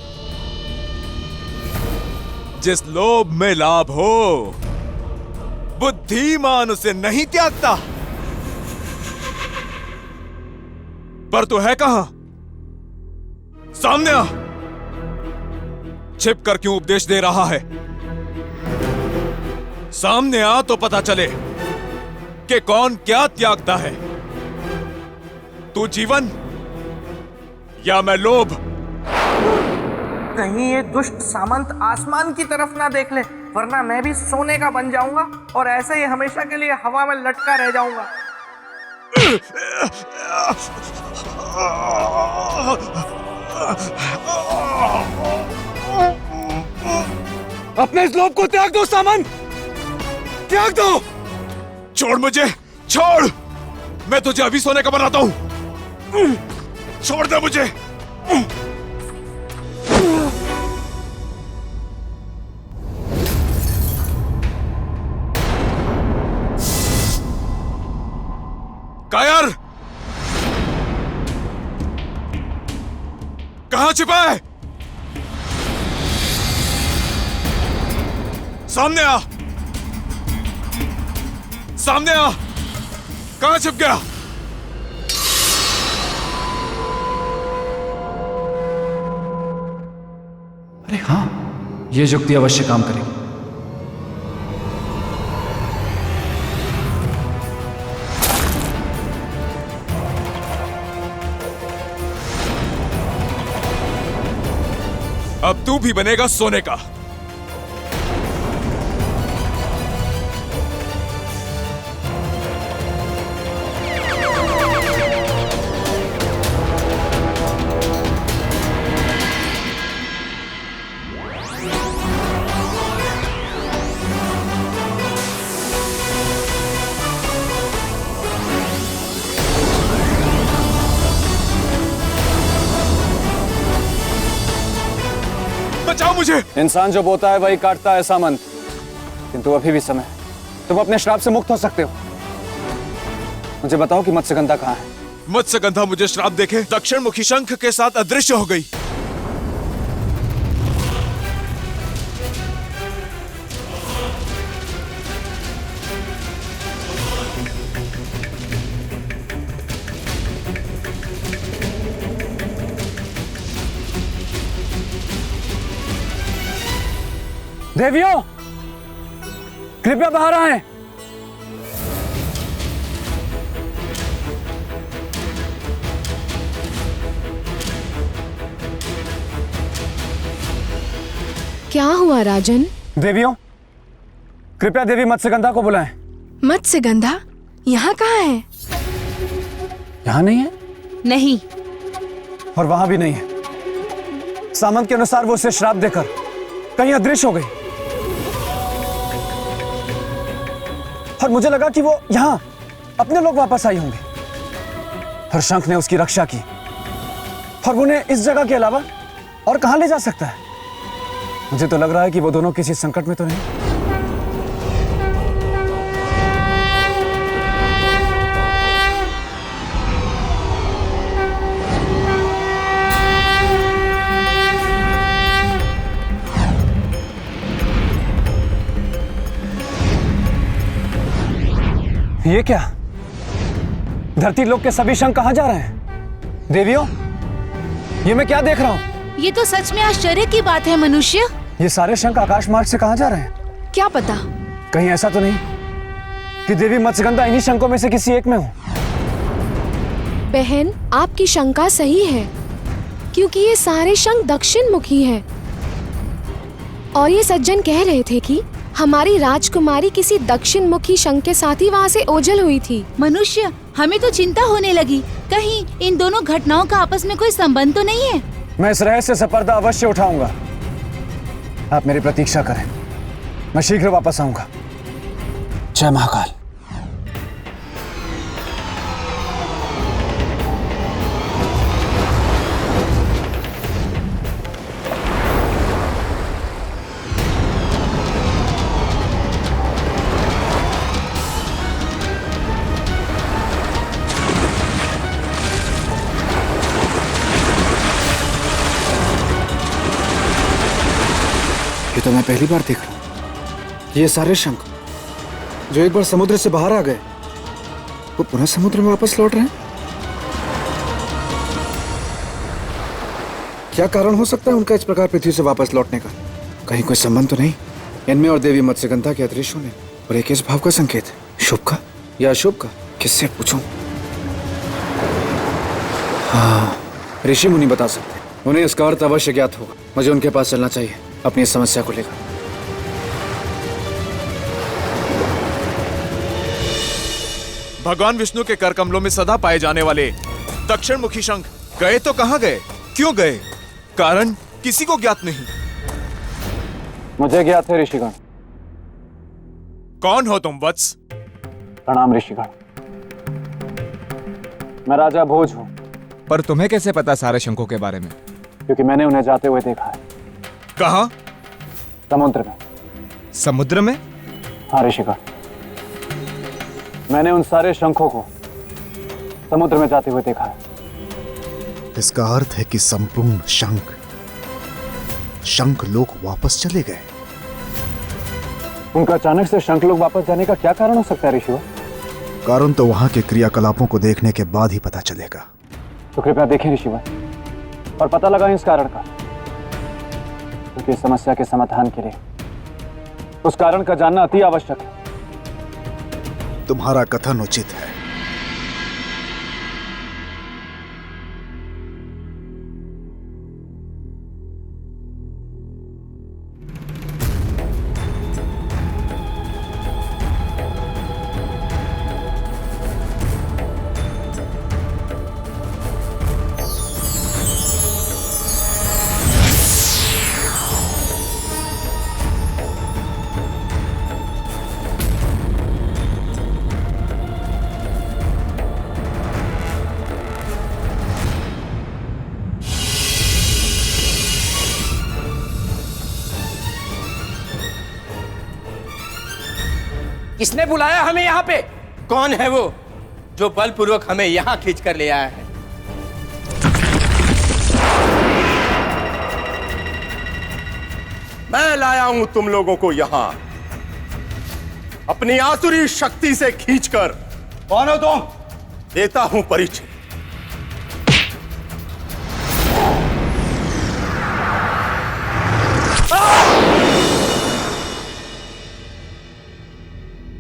जिस लोभ में लाभ हो, बुद्धिमान उसे नहीं त्यागता। पर तू है कहां? सामने आ। छिप कर क्यों उपदेश दे रहा है? सामने आ तो पता चले कि कौन क्या त्यागता है, तू जीवन या मैं लोभ। कहीं ये दुष्ट सामंत आसमान की तरफ ना देख ले, वरना मैं भी सोने का बन जाऊंगा और ऐसे ही हमेशा के लिए हवा में लटका रह जाऊंगा। अपने इस लोभ को त्याग दो सामंत, त्याग दो। छोड़ मुझे, छोड़। मैं तुझे अभी सोने का बनाता हूं। छोड़ दे मुझे। कायर, कहां छिपा है? सामने आ, सामने आ, कहां छिप गया? अरे हाँ, ये युक्ति अवश्य काम करेगी। अब तू भी बनेगा सोने का। बचाओ मुझे। इंसान जो बोता है वही काटता है सामंत, किंतु अभी भी समय, तुम अपने श्राप से मुक्त हो सकते हो। मुझे बताओ कि मत्स्यगंधा कहाँ है? मत्स्यगंधा मुझे श्राप देखे दक्षिण मुखी शंख के साथ अदृश्य हो गई। देवियों, कृपया बाहर आएं। क्या हुआ राजन? देवियों, कृपया देवी मत्स्यगंधा को बुलाएं। मत्स्यगंधा यहाँ कहाँ है? यहाँ नहीं है? नहीं। और वहां भी नहीं है। सामंत के अनुसार वो उसे श्राप देकर कहीं अदृश्य हो गई, और मुझे लगा कि वो यहां अपने लोग वापस आई होंगे, और शंख ने उसकी रक्षा की, और उन्हें इस जगह के अलावा और कहां ले जा सकता है? मुझे तो लग रहा है कि वो दोनों किसी संकट में तो नहीं। ये क्या? धरती लोक के सभी शंख कहां जा रहे हैं? देवियों, ये मैं क्या देख रहा हूं? ये तो सच में आश्चर्य की बात है मनुष्य। ये सारे शंख आकाश मार्ग से कहां जा रहे हैं? क्या पता? कहीं ऐसा तो नहीं कि देवी मत्स्यगंधा इन्हीं शंखों में से किसी एक में हो? बहन, आपकी शंका सही है, क्योंकि ये सारे शंख दक्षिण मुखी हैं। और ये सज्जन कह रहे थे कि हमारी राजकुमारी किसी दक्षिण मुखी शंख के साथ ही वहाँ से ओझल हुई थी। मनुष्य, हमें तो चिंता होने लगी, कहीं इन दोनों घटनाओं का आपस में कोई संबंध तो नहीं है। मैं इस रहस्य से पर्दा अवश्य उठाऊंगा। आप मेरी प्रतीक्षा करें, मैं शीघ्र वापस आऊंगा। जय महाकाल। ये तो मैं पहली बार देख रहा हूं। ये सारे शंख जो एक बार समुद्र से बाहर आ गए, वो पुनः समुद्र में वापस लौट रहे हैं। क्या कारण हो सकता है उनका इस प्रकार पृथ्वी से वापस लौटने का? कहीं कोई संबंध तो नहीं इनमें और देवी मत्स्यगंधा के अदृश्य होने? और एक इस भाव का संकेत, शुभ का या अशुभ का? किससे पूछूं? हाँ, ऋषि मुनि बता सकते हैं, उन्हें इसका अर्थ अवश्य ज्ञात होगा। मुझे उनके पास चलना चाहिए अपनी इस समस्या को लेकर। भगवान विष्णु के कर कमलों में सदा पाए जाने वाले दक्षिण मुखी शंख गए तो कहां गए, क्यों गए? कारण किसी को ज्ञात नहीं। मुझे ज्ञात है ऋषिगण। कौन हो तुम वत्स? प्रणाम ऋषिगण, मैं राजा भोज हूं। पर तुम्हें कैसे पता सारे शंखों के बारे में? क्योंकि मैंने उन्हें जाते हुए देखा है। कहां? समुद्र में। समुद्र में? हाँ ऋषिगण, मैंने उन सारे शंखों को समुद्र में जाते हुए देखा है। इसका अर्थ है कि संपूर्ण शंख लोक वापस चले गए। उनका अचानक से शंख लोक वापस जाने का क्या कारण हो सकता है ऋषिवर? कारण तो वहां के क्रियाकलापों को देखने के बाद ही पता चलेगा। तो कृपया देखें ऋषिवर और पता लगाएं इस कारण का, क्योंकि इस समस्या के समाधान के लिए उस कारण का जानना अति आवश्यक है। तुम्हारा कथन उचित है। किसने बुलाया हमें यहाँ पे? कौन है वो जो बलपूर्वक हमें यहाँ खींच कर ले आया है? मैं लाया हूं तुम लोगों को यहां अपनी आसुरी शक्ति से खींचकर। कौन हो तुम? देता हूं परिचय।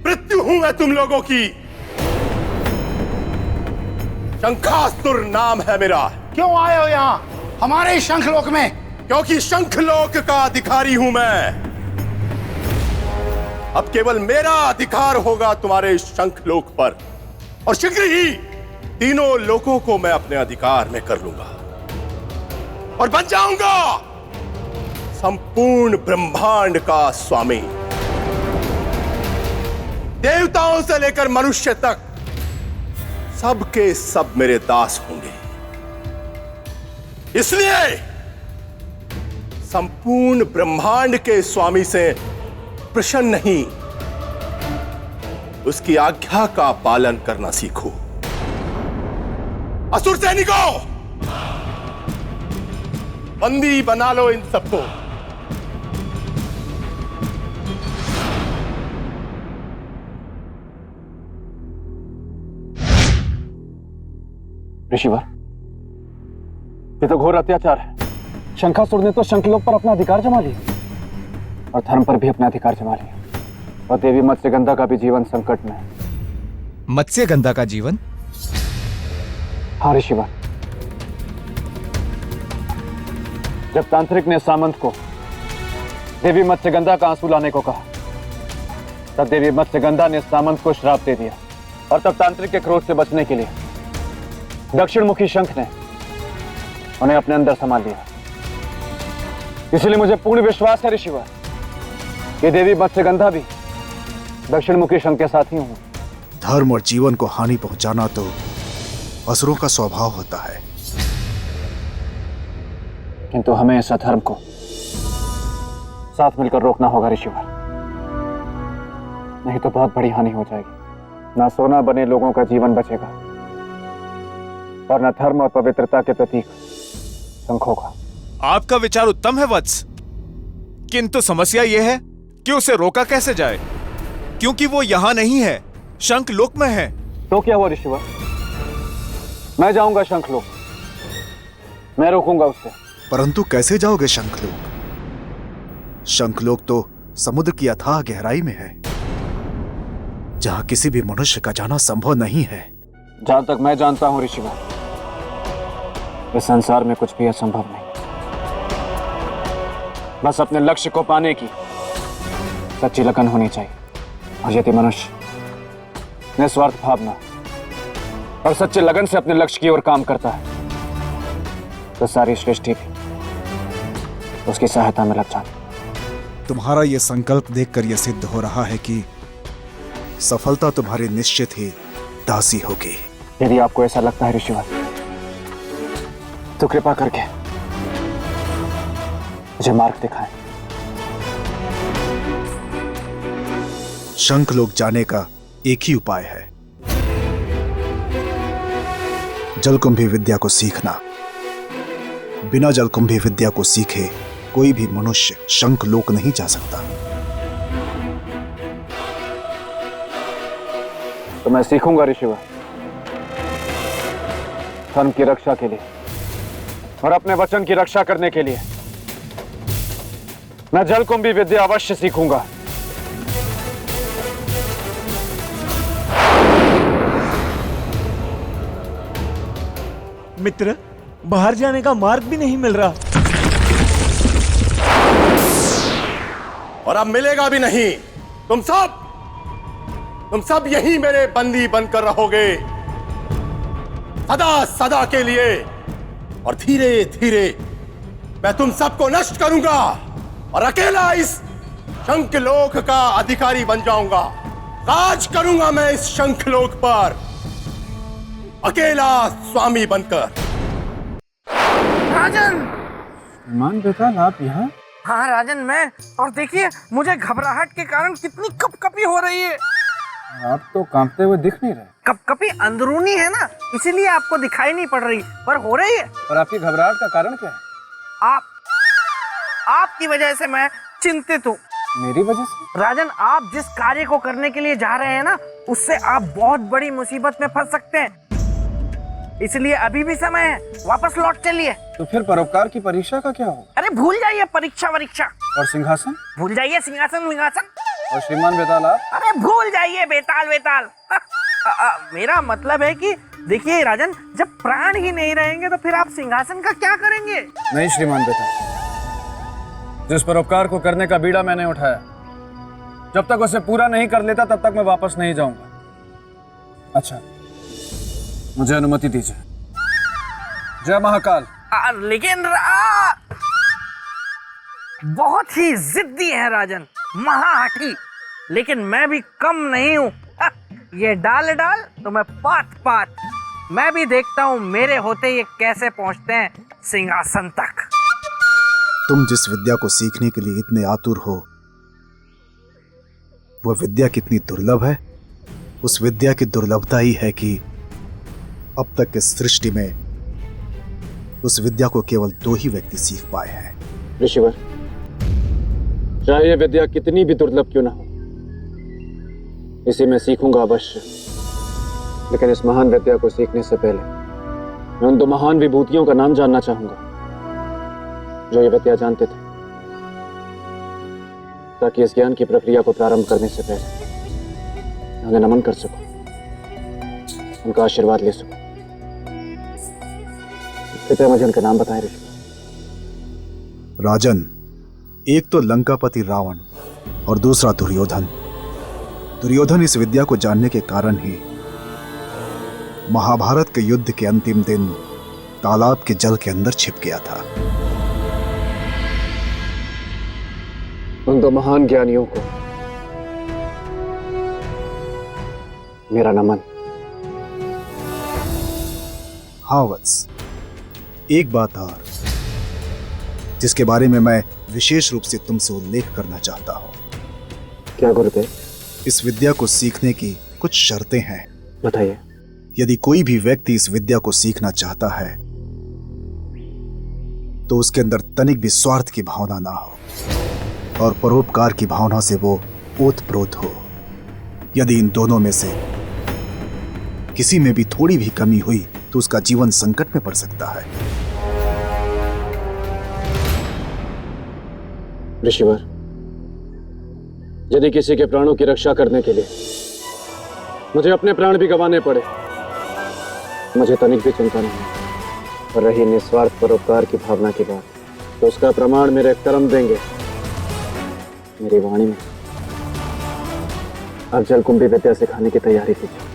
मृत्यु हूं मैं तुम लोगों की। शंखासुर नाम है मेरा। क्यों आए हो यहाँ हमारे शंखलोक में? क्योंकि शंखलोक का अधिकारी हूं मैं। अब केवल मेरा अधिकार होगा तुम्हारे शंखलोक पर, और शीघ्र ही तीनों लोकों को मैं अपने अधिकार में कर लूंगा और बन जाऊंगा संपूर्ण ब्रह्मांड का स्वामी। देवताओं से लेकर मनुष्य तक सबके सब मेरे दास होंगे। इसलिए संपूर्ण ब्रह्मांड के स्वामी से प्रसन्न नहीं, उसकी आज्ञा का पालन करना सीखो। असुर सैनिकों, बंदी बना लो इन सबको। ऋषिवर, ये तो घोर अत्याचार है। शंखासुर ने तो शंखलोक पर अपना अधिकार जमा लिया और धर्म पर भी अपना अधिकार जमा लिया, और देवी मत्स्यगंधा का भी जीवन संकट में है। मत्स्यगंधा का जीवन? हाँ ऋषिवर, जब तांत्रिक ने सामंत को देवी मत्स्यगंधा का आंसू लाने को कहा, तब देवी मत्स्यगंधा ने सामंत को श्राप दे दिया, और तब तांत्रिक के क्रोध से बचने के लिए दक्षिण मुखी शंख ने उन्हें अपने अंदर संभाल लिया। इसलिए मुझे पूर्ण विश्वास है ऋषिवर, ये देवी मत्स्यगंधा भी दक्षिण मुखी शंख के साथ ही हूं। धर्म और जीवन को हानि पहुंचाना तो असुरों का स्वभाव होता है, किंतु हमें इस अधर्म को साथ मिलकर रोकना होगा ऋषिवर, नहीं तो बहुत बड़ी हानि हो जाएगी। ना सोना बने लोगों का जीवन बचेगा और न धर्म और पवित्रता के प्रतीक शंखों का। आपका विचार उत्तम है वत्स, किंतु समस्या यह है कि उसे रोका कैसे जाए, क्योंकि वो यहां नहीं है, शंखलोक में है। तो क्या हुआ ऋषिवर, मैं जाऊंगा शंखलोक, मैं रोकूंगा उससे। परंतु कैसे जाओगे शंखलोक? शंखलोक तो समुद्र की अथाह गहराई में है, जहां किसी भी मनुष्य का जाना संभव नहीं है। जहां तक मैं जानता हूं ऋषिवर, इस संसार में कुछ भी असंभव नहीं। बस अपने लक्ष्य को पाने की सच्ची लगन होनी चाहिए, और यदि मनुष्य निस्वार्थ भावना और सच्चे लगन से अपने लक्ष्य की ओर काम करता है, तो सारी सृष्टि भी उसकी सहायता में लग जाती। तुम्हारा यह संकल्प देखकर यह सिद्ध हो रहा है कि सफलता तुम्हारी निश्चित ही दासी होगी। यदि आपको ऐसा लगता है ऋषिवर, तो कृपा करके मुझे मार्ग दिखाएं। शंखलोक जाने का एक ही उपाय है, जलकुंभी विद्या को सीखना। बिना जलकुंभी विद्या को सीखे कोई भी मनुष्य शंखलोक नहीं जा सकता। तो मैं सीखूंगा ऋषिवर, धर्म की रक्षा के लिए और अपने वचन की रक्षा करने के लिए मैं जलकुंभी विद्या अवश्य सीखूंगा। मित्र, बाहर जाने का मार्ग भी नहीं मिल रहा। और अब मिलेगा भी नहीं। तुम सब यहीं मेरे बंदी बनकर रहोगे सदा सदा के लिए। और धीरे धीरे मैं तुम सबको नष्ट करूंगा और अकेला इस शंखलोक का अधिकारी बन जाऊंगा। राज करूंगा मैं इस शंखलोक पर अकेला स्वामी बनकर। राजन! मान बेताल, आप यहाँ? हाँ राजन, मैं। और देखिए मुझे घबराहट के कारण कितनी कपकपी हो रही है। आप तो कांपते हुए दिख नहीं रहे। कपकपी अंदरूनी है ना, इसीलिए आपको दिखाई नहीं पड़ रही, पर हो रही है। पर आपकी घबराहट का कारण क्या है? आपकी वजह से मैं चिंतित हूँ। मेरी वजह से? राजन, आप जिस कार्य को करने के लिए जा रहे हैं ना, उससे आप बहुत बड़ी मुसीबत में फंस सकते हैं। इसलिए अभी भी समय है, वापस लौट चलिए। तो फिर परोपकार की परीक्षा का क्या होगा? अरे भूल जाइए परीक्षा। और सिंहासन? भूल जाइए सिंहासन। और श्रीमान बेताल आप? अरे भूल जाइए बेताल। मेरा मतलब है कि देखिए राजन, जब प्राण ही नहीं रहेंगे तो फिर आप सिंहासन का क्या करेंगे? नहीं श्रीमान बेताल, जिस परोपकार को करने का बीड़ा मैंने उठाया, जब तक उसे पूरा नहीं कर लेता तब तक मैं वापस नहीं जाऊंगा। अच्छा, मुझे अनुमति दीजिए। जय महाकाल। लेकिन बहुत ही जिद्दी है राजन, महाहठी। लेकिन मैं भी कम नहीं हूँ। ये डाल तो मैं पात। मैं भी देखता हूँ मेरे होते ये कैसे पहुँचते हैं सिंहासन तक। तुम जिस विद्या को सीखने के लिए इतने आतुर हो, वह विद्या कितनी दुर्लभ है। उस विद्या की दुर्लभता ही है कि अब तक इस सृष्टि में उस विद्या को केवल 2 ही व्यक्ति सीख पाए हैं। ऋषिवर, चाहे यह विद्या कितनी भी दुर्लभ क्यों ना हो, इसे मैं सीखूंगा अवश्य। लेकिन इस महान विद्या को सीखने से पहले मैं उन 2 महान विभूतियों का नाम जानना चाहूंगा जो ये विद्या जानते थे, ताकि इस ज्ञान की प्रक्रिया को प्रारंभ करने से पहले उन्हें नमन कर सकूं, उनका आशीर्वाद ले सकूं। कृपया मुझे उनका नाम बताएं ऋषि। राजन, एक तो लंकापति रावण और दूसरा दुर्योधन। दुर्योधन इस विद्या को जानने के कारण ही महाभारत के युद्ध के अंतिम दिन तालाब के जल के अंदर छिप गया था। उन 2 महान ज्ञानियों को मेरा नमन। हाँ वत्स, एक बात और जिसके बारे में मैं विशेष रूप से तुमसे उल्लेख करना चाहता हूं। क्या गुरुदेव? इस विद्या को सीखने की कुछ शर्तें हैं। बताइए। यदि कोई भी व्यक्ति इस विद्या को सीखना चाहता है तो उसके अंदर तनिक भी स्वार्थ की भावना ना हो और परोपकार की भावना से वो ओतप्रोत हो। यदि इन दोनों में से किसी में भी थोड़ी भी कमी हुई तो उसका जीवन संकट में पड़ सकता है। ऋषिवर, यदि किसी के प्राणों की रक्षा करने के लिए मुझे अपने प्राण भी गंवाने पड़े, मुझे तनिक भी चिंता नहीं। और रही निस्वार्थ परोपकार की भावना की बात, तो उसका प्रमाण मेरे कर्म देंगे, मेरी वाणी में। अब जलकुंभी विद्या सिखाने की तैयारी कीजिए।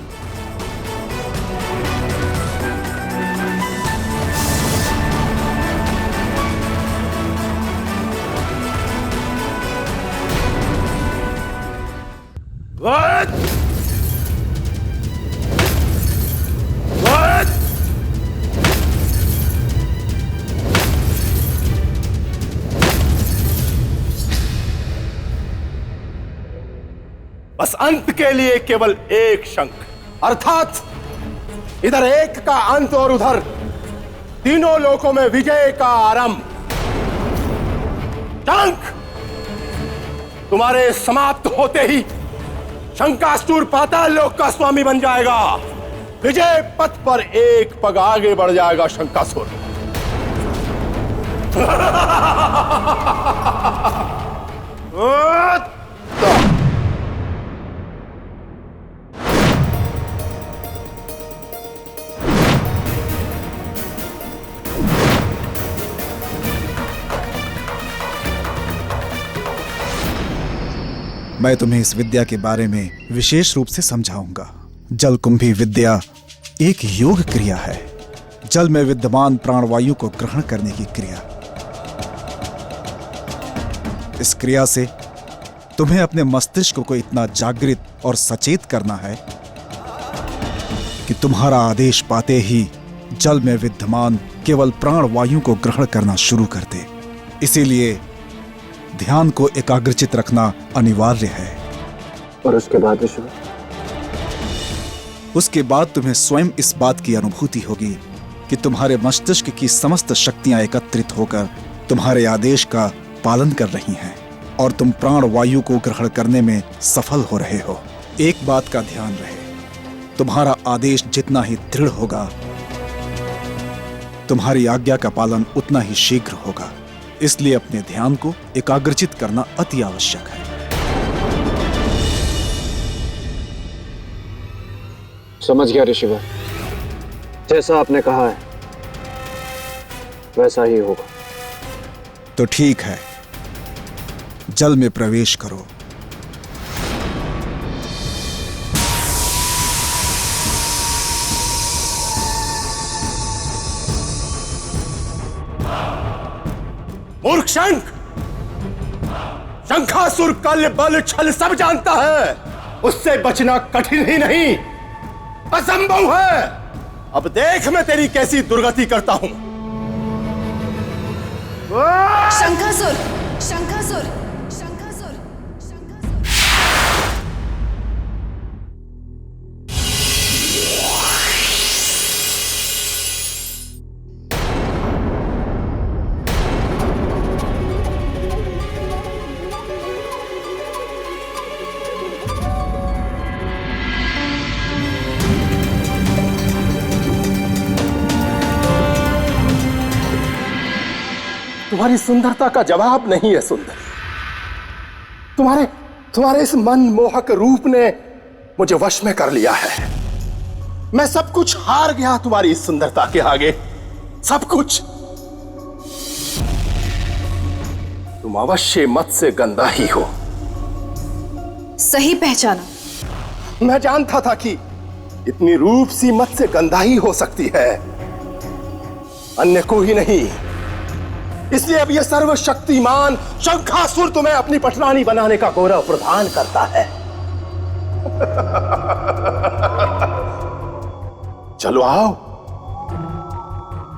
बस अंत के लिए केवल एक शंख, अर्थात इधर एक का अंत और उधर तीनों लोकों में विजय का आरंभ। शंख, तुम्हारे समाप्त होते ही शंखासुर पाताल लोक का स्वामी बन जाएगा। विजय पथ पर एक पग आगे बढ़ जाएगा शंखासुर। मैं तुम्हें इस विद्या के बारे में विशेष रूप से समझाऊंगा। जलकुंभी विद्या एक योग क्रिया है, जल में विद्यमान प्राणवायु को ग्रहण करने की क्रिया। इस क्रिया से तुम्हें अपने मस्तिष्क को इतना जागृत और सचेत करना है कि तुम्हारा आदेश पाते ही जल में विद्यमान केवल प्राणवायु को ग्रहण करना शुरू कर दे। इसीलिए ध्यान को एकाग्रचित रखना अनिवार्य है। और उसके बाद ऋषि? उसके बाद तुम्हें स्वयं इस बात की अनुभूति होगी कि तुम्हारे मस्तिष्क की समस्त शक्तियां एकत्रित होकर तुम्हारे आदेश का पालन कर रही हैं और तुम प्राणवायु को ग्रहण करने में सफल हो रहे हो। एक बात का ध्यान रहे, तुम्हारा आदेश जितना ही दृढ़ होगा, तुम्हारी आज्ञा का पालन उतना ही शीघ्र होगा। इसलिए अपने ध्यान को एकाग्रचित करना अति आवश्यक है। समझ गया ऋषिवर, जैसा आपने कहा है वैसा ही होगा। तो ठीक है, जल में प्रवेश करो। मूर्ख शंख, शंखासुर कल बल छल सब जानता है, उससे बचना कठिन ही नहीं असंभव है। अब देख मैं तेरी कैसी दुर्गति करता हूं। शंखासुर, शंखासुर, शंखासुर, तुम्हारी सुंदरता का जवाब नहीं है सुंदर। तुम्हारे इस मनमोहक रूप ने मुझे वश में कर लिया है। मैं सब कुछ हार गया तुम्हारी इस सुंदरता के आगे, सब कुछ। तुम अवश्य मत्स्य गंधा ही हो। सही पहचाना। मैं जानता था कि इतनी रूप सी मत्स्य गंधा ही हो सकती है, अन्य कोई नहीं। इसलिए अब यह सर्वशक्तिमान शंखासुर तुम्हें अपनी पटरानी बनाने का गौरव प्रदान करता है। चलो आओ,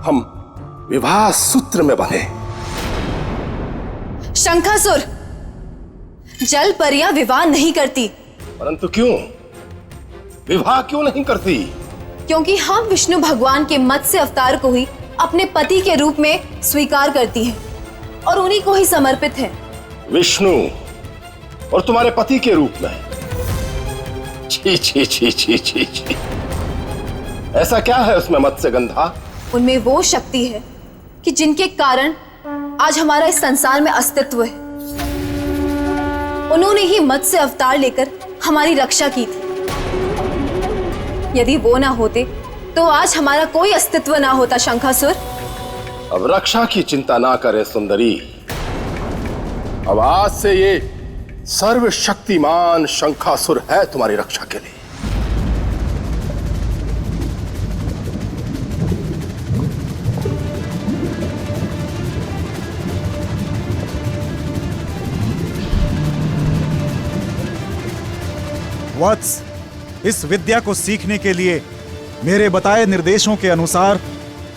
हम विवाह सूत्र में बंधे। शंखासुर, जल परियां विवाह नहीं करती। परंतु क्यों? विवाह क्यों नहीं करती? क्योंकि हम विष्णु भगवान के मत्स्य अवतार को ही अपने पति के रूप में स्वीकार करती है और उन्हीं को ही समर्पित है। विष्णु और तुम्हारे पति के रूप में? छी छी छी छी छी छी। ऐसा क्या है उसमें मत्स्य गंधा? उनमें वो शक्ति है कि जिनके कारण आज हमारा इस संसार में अस्तित्व है। उन्होंने ही मत्स्य अवतार लेकर हमारी रक्षा की थी। यदि वो ना होते तो आज हमारा कोई अस्तित्व ना होता। शंखासुर, अब रक्षा की चिंता ना करे सुंदरी। अब आज से ये सर्वशक्तिमान शंखासुर है तुम्हारी रक्षा के लिए। वत्स, इस विद्या को सीखने के लिए मेरे बताए निर्देशों के अनुसार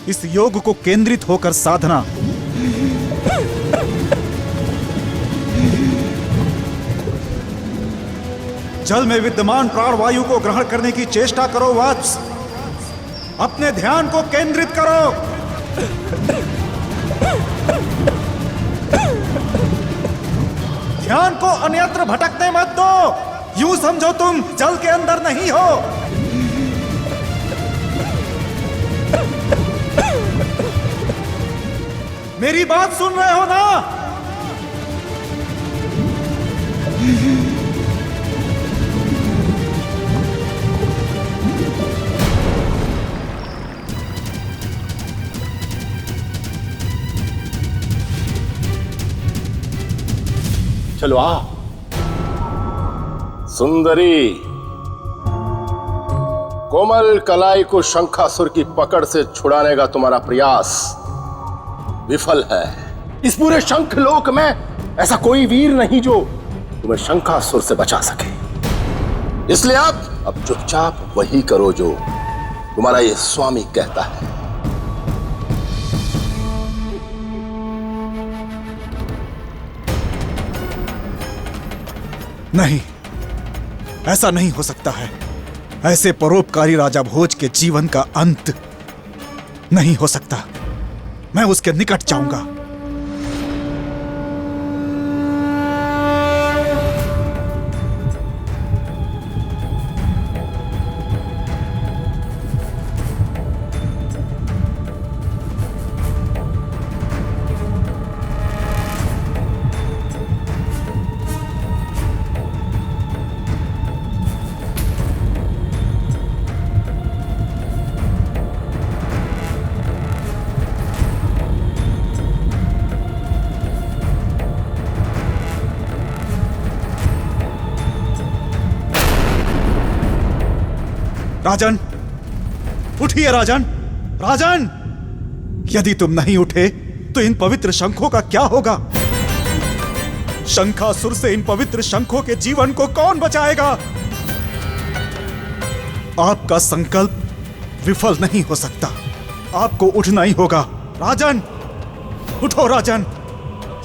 इस योग को केंद्रित होकर साधना। जल में विद्यमान प्राणवायु को ग्रहण करने की चेष्टा करो वत्स। अपने ध्यान को केंद्रित करो। ध्यान को अन्यत्र भटकने मत दो। यूं समझो तुम जल के अंदर नहीं हो। मेरी बात सुन रहे हो ना? चलो आ सुंदरी। कोमल कलाई को शंखासुर की पकड़ से छुड़ाने का तुम्हारा प्रयास विफल है। इस पूरे शंख लोक में ऐसा कोई वीर नहीं जो तुम्हें शंखासुर से बचा सके। इसलिए अब चुपचाप वही करो जो तुम्हारा ये स्वामी कहता है। नहीं, ऐसा नहीं हो सकता है। ऐसे परोपकारी राजा भोज के जीवन का अंत नहीं हो सकता। मैं उसके निकट जाऊंगा। राजन, उठिए राजन। राजन, यदि तुम नहीं उठे तो इन पवित्र शंखों का क्या होगा? शंखासुर से इन पवित्र शंखों के जीवन को कौन बचाएगा? आपका संकल्प विफल नहीं हो सकता। आपको उठना ही होगा। राजन, उठो राजन।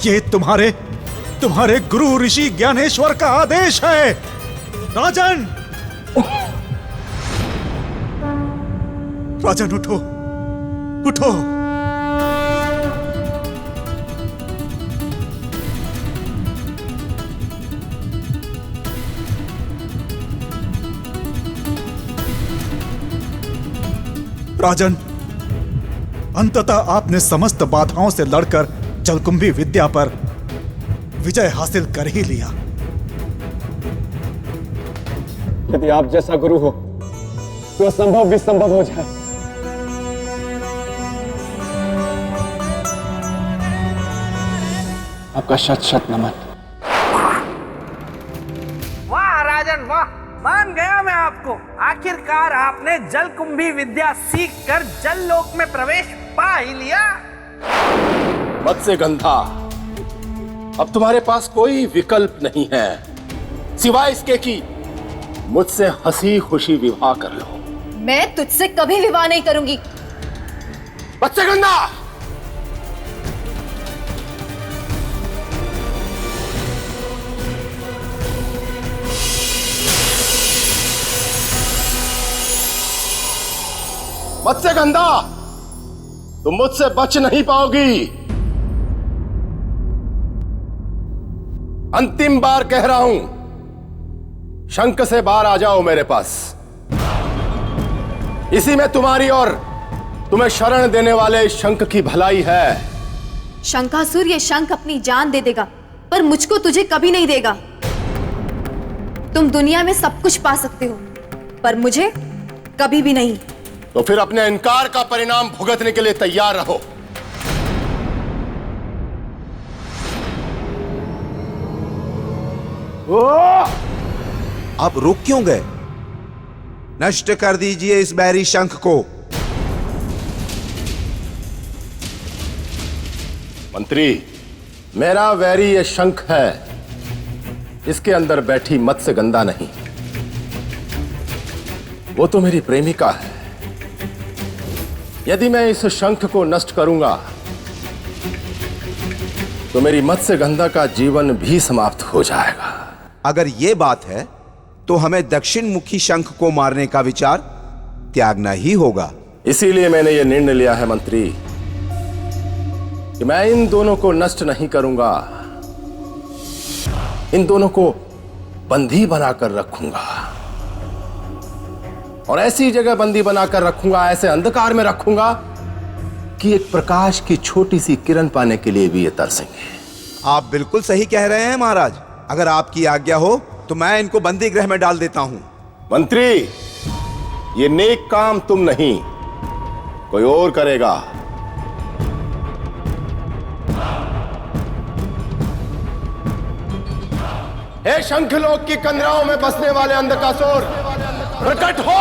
ये तुम्हारे गुरु ऋषि ज्ञानेश्वर का आदेश है। राजन, राजन उठो, उठो। राजन, अंततः आपने समस्त बाधाओं से लड़कर जलकुंभी विद्या पर विजय हासिल कर ही लिया। यदि आप जैसा गुरु हो तो असंभव भी संभव हो जाए। आपका शत शत नमन। वाह राजन वाह, मान गया मैं आपको। आखिरकार आपने जलकुंभी विद्या सीख कर जल लोक में प्रवेश पा ही लिया। मत्स्यगंधा, अब तुम्हारे पास कोई विकल्प नहीं है सिवाय इसके कि मुझसे हंसी खुशी विवाह कर लो। मैं तुझसे कभी विवाह नहीं करूंगी। मत्स्यगंधा, मत्स्यगंधा, तुम मुझसे बच नहीं पाओगी। अंतिम बार कह रहा हूं, शंख से बाहर आ जाओ मेरे पास। इसी में तुम्हारी और तुम्हें शरण देने वाले शंख की भलाई है। शंखासुर ये शंख अपनी जान दे देगा, पर मुझको तुझे कभी नहीं देगा। तुम दुनिया में सब कुछ पा सकते हो, पर मुझे कभी भी नहीं। तो फिर अपने इनकार का परिणाम भुगतने के लिए तैयार रहो। आप रुक क्यों गए? नष्ट कर दीजिए इस बैरी शंख को। मंत्री, मेरा वैरी ये शंख है, इसके अंदर बैठी मत्स्यगंधा नहीं। वो तो मेरी प्रेमिका है। यदि मैं इस शंख को नष्ट करूंगा तो मेरी मत्स्यगंधा का जीवन भी समाप्त हो जाएगा। अगर ये बात है तो हमें दक्षिण मुखी शंख को मारने का विचार त्यागना ही होगा। इसीलिए मैंने यह निर्णय लिया है मंत्री कि मैं इन दोनों को नष्ट नहीं करूंगा, इन दोनों को बंदी बनाकर रखूंगा और ऐसी जगह बंदी बनाकर रखूंगा, ऐसे अंधकार में रखूंगा कि एक प्रकाश की छोटी सी किरण पाने के लिए भी ये तरसेंगे। आप बिल्कुल सही कह रहे हैं महाराज। अगर आपकी आज्ञा हो तो मैं इनको बंदी गृह में डाल देता हूं। मंत्री, ये नेक काम तुम नहीं, कोई और करेगा। हे शंखलोक की कंदराओं में बसने वाले अंधकासुर, प्रकट हो,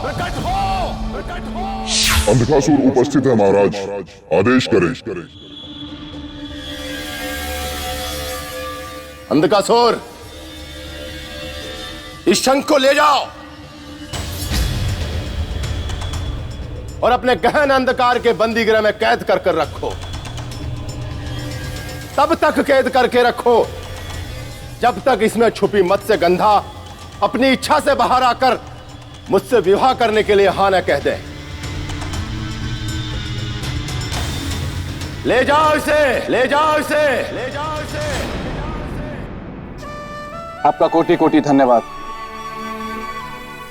प्रकट हो, प्रकट हो। अंधकासुर उपस्थित है महाराज, आदेश करें। अंधकासुर, इस शंख को ले जाओ और अपने गहन अंधकार के बंदी गृह में कैद कर रखो। तब तक कैद करके रखो जब तक इसमें छुपी मत्स्य गंधा अपनी इच्छा से बाहर आकर मुझसे विवाह करने के लिए हां न कह दे। ले जाओ इसे, ले जाओ इसे, ले जाओ इसे। आपका कोटि कोटि धन्यवाद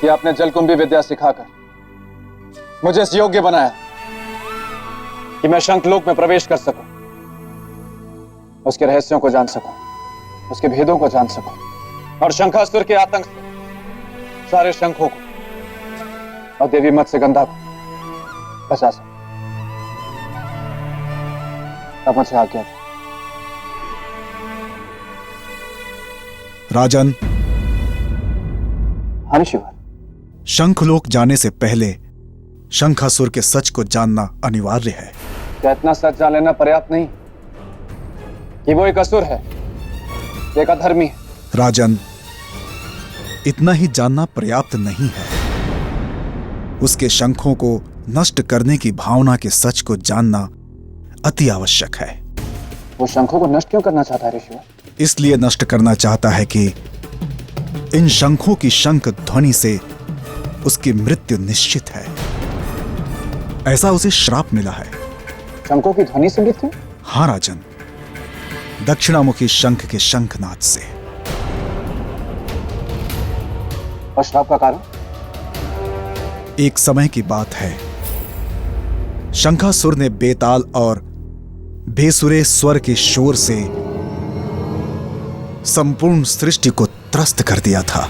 कि आपने जलकुंभी विद्या सिखाकर मुझे इस योग्य बनाया कि मैं शंखलोक में प्रवेश कर सकूं, उसके रहस्यों को जान सकूं, उसके भेदों को जान सकूं और शंखासुर के आतंक से सारे शंखों को और देवी मत्स्यगंधा को बचा सकूं। अब मुझे आज्ञा दो। राजन, शंखलोक जाने से पहले शंखासुर के सच को जानना अनिवार्य है। क्या इतना सच जान लेना पर्याप्त नहीं कि वो एक असुर है, एक अधर्मी है? राजन, इतना ही जानना पर्याप्त नहीं है। उसके शंखों को नष्ट करने की भावना के सच को जानना अति आवश्यक है। वो शंखों को नष्ट क्यों करना चाहता है ऋषिवर? इसलिए नष्ट करना चाहता है कि इन शंखों की शंख ध्वनि से उसकी मृत्यु निश्चित है। ऐसा उसे श्राप मिला है। शंखों की ध्वनि से मृत्यु? हाँ राजन, दक्षिणामुखी शंख के शंखनाद से। और श्राप का कारण? एक समय की बात है, शंखासुर ने बेताल और बेसुरे स्वर के शोर से संपूर्ण सृष्टि को त्रस्त कर दिया था।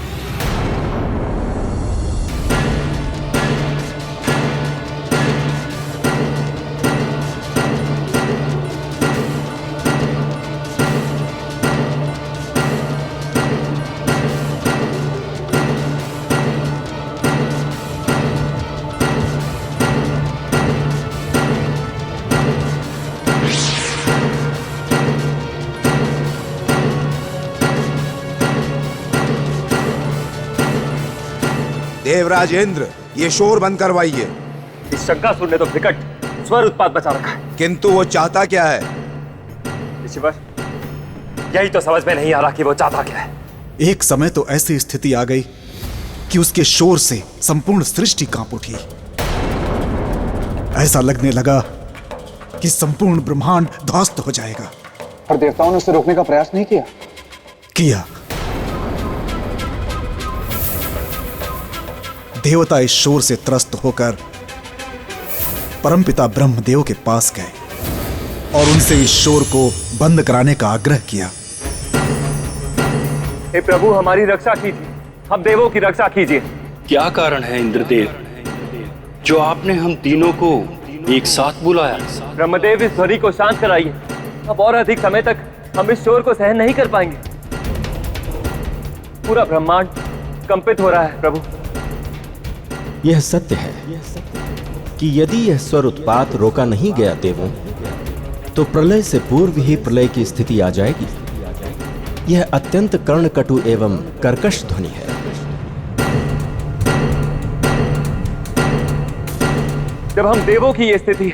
देवराज इंद्र, ये शोर बंद करवाइए। इस शंखासुर ने तो विकट स्वर उत्पात बचा रखा है। किंतु वो चाहता क्या है? ऋषिवर, यही तो समझ में नहीं आ रहा कि वो चाहता क्या है। एक समय तो ऐसी स्थिति आ गई कि उसके शोर से संपूर्ण सृष्टि कांप उठी। ऐसा लगने लगा कि संपूर्ण ब्रह्मांड ध्वस्त हो जाएगा। और देवताओं ने उसे रोकने का प्रयास नहीं किया? किया। देवता इस शोर से त्रस्त होकर परमपिता ब्रह्मदेव के पास गए और उनसे इस शोर को बंद कराने का आग्रह किया। हे प्रभु, हमारी रक्षा कीजिए, हम देवों की रक्षा कीजिए। क्या कारण है इंद्रदेव जो आपने हम तीनों को एक साथ बुलाया? ब्रह्मदेव, इस ध्वनि को शांत कराइए। अब और अधिक समय तक हम इस शोर को सहन नहीं कर पाएंगे। पूरा ब्रह्मांड कंपित हो रहा है प्रभु। यह सत्य है कि यदि यह स्वर उत्पात रोका नहीं गया देवों, तो प्रलय से पूर्व ही प्रलय की स्थिति आ जाएगी। यह अत्यंत कर्णकटु एवं कर्कश ध्वनि है। जब हम देवों की ये स्थिति,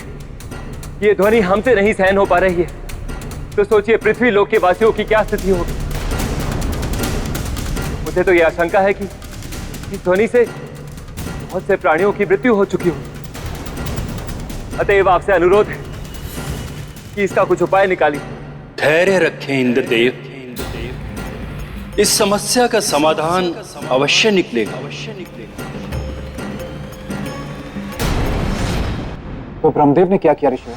ये ध्वनि हमसे नहीं सहन हो पा रही है, तो सोचिए पृथ्वी लोक के वासियों की क्या स्थिति होगी। मुझे तो यह आशंका है कि इस ध्वनि से बहुत से प्राणियों की मृत्यु हो चुकी हो। अतएव आपसे अनुरोध है कि इसका कुछ उपाय निकालिए। धैर्य रखें इंद्रदेव, इस समस्या का समाधान अवश्य निकलेगा। तो ब्रह्मदेव ने क्या किया ऋषि?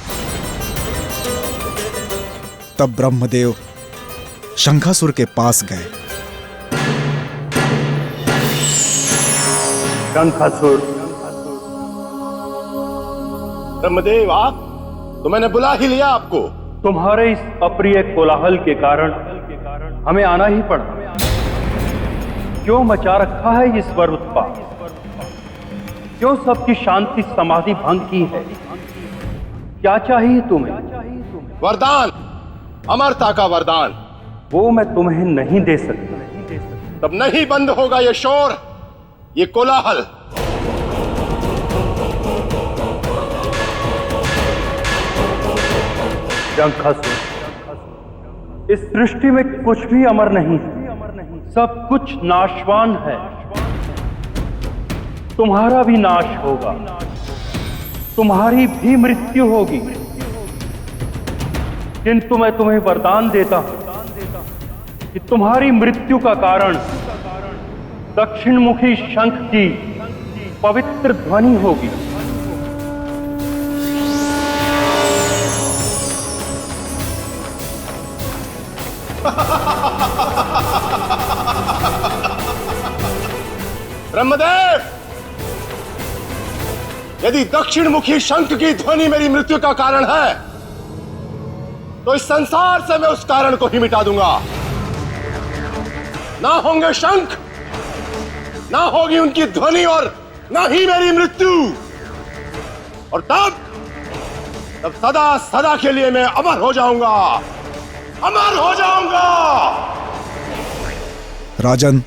तब ब्रह्मदेव शंखासुर के पास गए। शंखासुर, ब्रह्मदेव आप? तो मैंने बुला ही लिया आपको। तुम्हारे इस अप्रिय कोलाहल के कारण हमें आना ही पड़ा। क्यों मचा रखा है ये स्वर उत्पात? क्यों सबकी शांति समाधि भंग की है? क्या चाहिए तुम्हें? वरदान, अमरता का वरदान। वो मैं तुम्हें नहीं दे सकता। तब नहीं बंद होगा ये शोर, ये कोलाहल। शंखासुर, इस सृष्टि में कुछ भी अमर नहीं है, सब कुछ नाशवान है। तुम्हारा भी नाश होगा, तुम्हारी भी मृत्यु होगी। किंतु मैं तुम्हें वरदान देता हूं कि तुम्हारी मृत्यु का कारण दक्षिणमुखी शंख की पवित्र ध्वनि होगी। ब्रह्मदेव, यदि दक्षिणमुखी शंख की ध्वनि मेरी मृत्यु का कारण है, तो इस संसार से मैं उस कारण को ही मिटा दूंगा। ना होंगे शंख, ना होगी उनकी ध्वनि, और ना ही मेरी मृत्यु। और तब सदा सदा के लिए मैं अमर हो जाऊंगा, अमर हो जाऊंगा। राजन,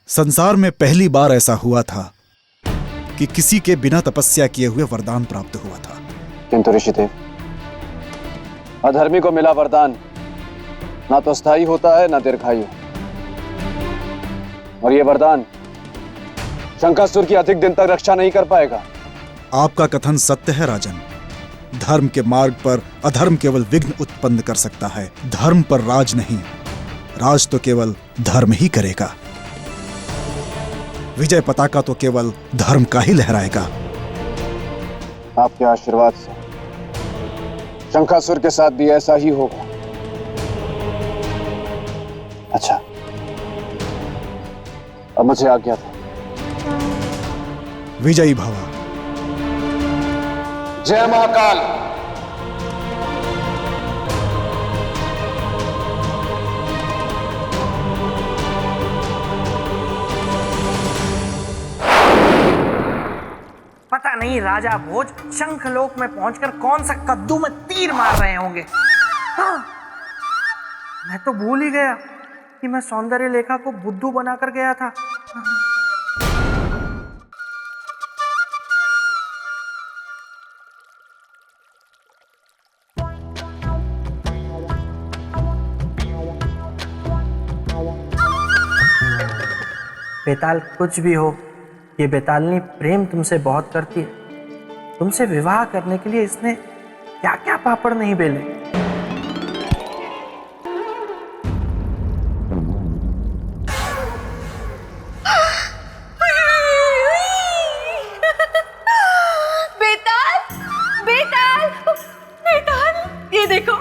संसार में पहली बार ऐसा हुआ था कि किसी के बिना तपस्या किए हुए वरदान प्राप्त हुआ था। किंतु ऋषिदेव, अधर्मी को मिला वरदान ना तो स्थायी होता है ना दीर्घायु, और यह वरदान शंखासुर की अधिक दिन तक रक्षा नहीं कर पाएगा। आपका कथन सत्य है राजन। धर्म के मार्ग पर अधर्म केवल विघ्न उत्पन्न कर सकता है, धर्म पर राज नहीं। राज तो केवल धर्म ही करेगा। विजय पताका तो केवल धर्म का ही लहराएगा। आपके आशीर्वाद से शंखासुर के साथ भी ऐसा ही होगा। अच्छा, अब मुझे आज्ञा दो। विजयी भव। जय महाकाल। पता नहीं राजा भोज शंखलोक में पहुंचकर कौन सा कद्दू में तीर मार रहे होंगे। हाँ, मैं तो भूल ही गया कि मैं सौंदर्य लेखा को बुद्धू बनाकर गया था। बेताल, कुछ भी हो, ये बेतालनी प्रेम तुमसे बहुत करती है। तुमसे विवाह करने के लिए इसने क्या क्या पापड़ नहीं बेले। बेताल, बेताल, बेताल, ये देखो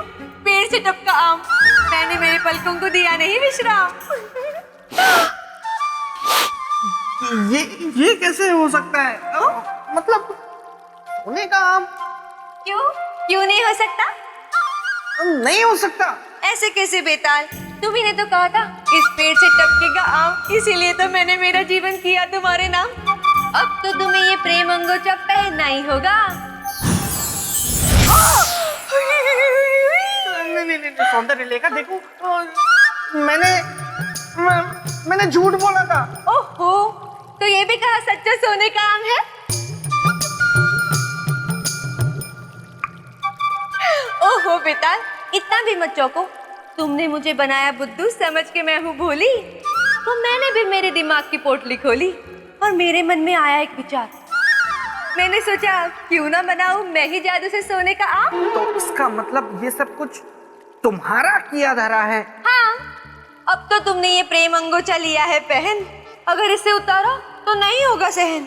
पेड़ से टपका आम। मैंने मेरे पलकों को दिया नहीं विश्राम। ये कैसे हो सकता है? मतलब सोने का आम? क्यों नहीं हो सकता? नहीं हो सकता। ऐसे कैसे बेताल? तुम्ही ने तो कहा था इस पेड़ से टपकेगा आम, इसीलिए तो मैंने मेरा जीवन किया तुम्हारे नाम। अब तो तुम्हें ये प्रेम अंगोछा पहनना ही होगा। नहीं, सौंदर्य लेखा देखो, मैंने झूठ बोला था। ओहो, तो ये भी कहा सच्चा सोने का आम है? ओहो बेताल, इतना भी मत चौंको। तुमने मुझे बनाया बुद्धू समझ के मैं हूँ भोली, तो मैंने भी मेरे दिमाग की पोटली खोली और मेरे मन में आया एक विचार। मैंने सोचा क्यों ना बनाऊं मैं ही जादू से सोने का आप। तो इसका मतलब ये सब कुछ तुम्हारा किया धरा है? हाँ, अब तो तुमने ये प्रेम अंगोछा लिया है पहन, अगर इसे उतारा तो नहीं होगा सहन।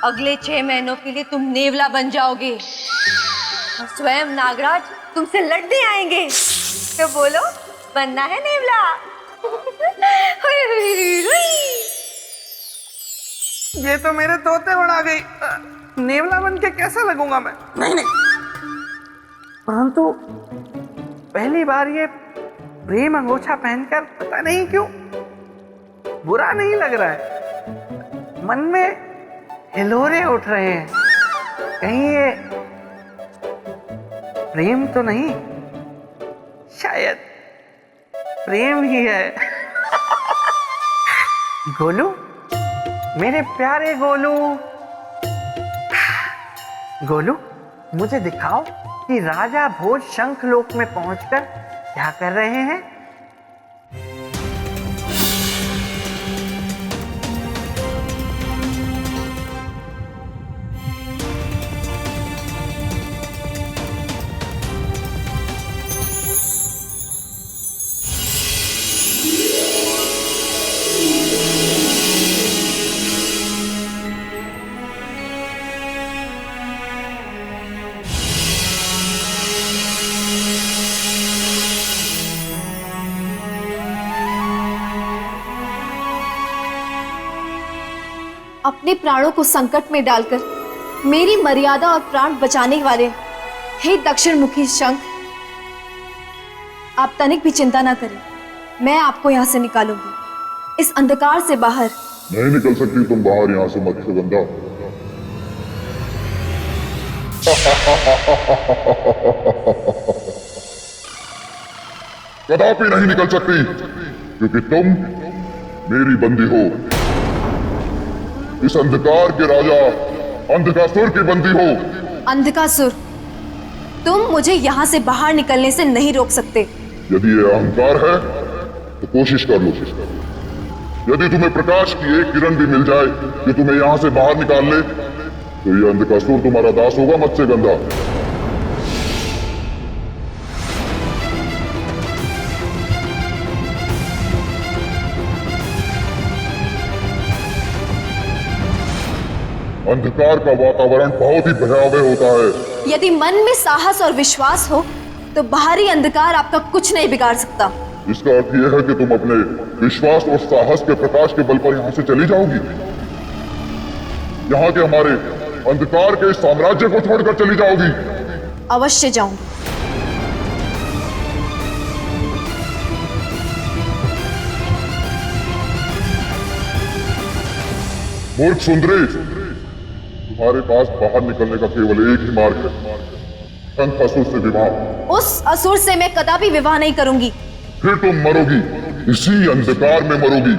अगले 6 महीनों के लिए तुम नेवला बन जाओगे और स्वयं नागराज तुमसे लड़ने आएंगे। तो बोलो, बनना है नेवला? हुई, हुई, हुई। ये तो मेरे तोते बना गई। नेवला बन के कैसा लगूंगा मैं? नहीं नहीं, परंतु पहली बार ये प्रेम अंगोछा पहनकर पता नहीं क्यों बुरा नहीं लग रहा है। मन में हिलोरे उठ रहे हैं। कहीं ये प्रेम तो नहीं, शायद प्रेम ही है। गोलू, मेरे प्यारे गोलू, गोलू मुझे दिखाओ कि राजा भोज शंखलोक में पहुंचकर क्या कर रहे हैं। अपने प्राणों को संकट में डालकर मेरी मर्यादा और प्राण बचाने वाले हे दक्षिण मुखी शंख, आप तनिक भी चिंता ना करें, मैं आपको यहाँ से निकालूंगी, इस अंधकार से बाहर। नहीं निकल सकती तुम बाहर यहाँ से, मत्स्यगंधा। कदापि नहीं निकल सकती, क्योंकि तुम मेरी बंदी हो। इस अंधकार के राजा अंधकासुर की बंदी हो। अंधकासुर, तुम मुझे यहाँ से बाहर निकलने से नहीं रोक सकते। यदि ये अहंकार है तो कोशिश कर लो। यदि तुम्हें प्रकाश की एक किरण भी मिल जाए कि तुम्हें यहाँ से बाहर निकाल ले, तो ये अंधकासुर तुम्हारा दास होगा, मत्स्यगंधा। अंधकार का वातावरण बहुत ही भयावह होता है। यदि मन में साहस और विश्वास हो तो बाहरी अंधकार आपका कुछ नहीं बिगाड़ सकता। इसका अर्थ यह है कि तुम अपने विश्वास और साहस के प्रकाश के बल पर यहाँ से चली जाओगी। यहाँ के हमारे अंधकार के साम्राज्य को छोड़कर चली जाओगी। अवश्य जाऊंगी। मूर्ख सुंदरी, तुम्हारे पास बाहर निकलने का केवल एक ही मार्ग है, शंखासुर से विवाह। उस असुर से मैं कदापि विवाह नहीं करूंगी। फिर तुम मरोगी, इसी अंधकार में मरोगी।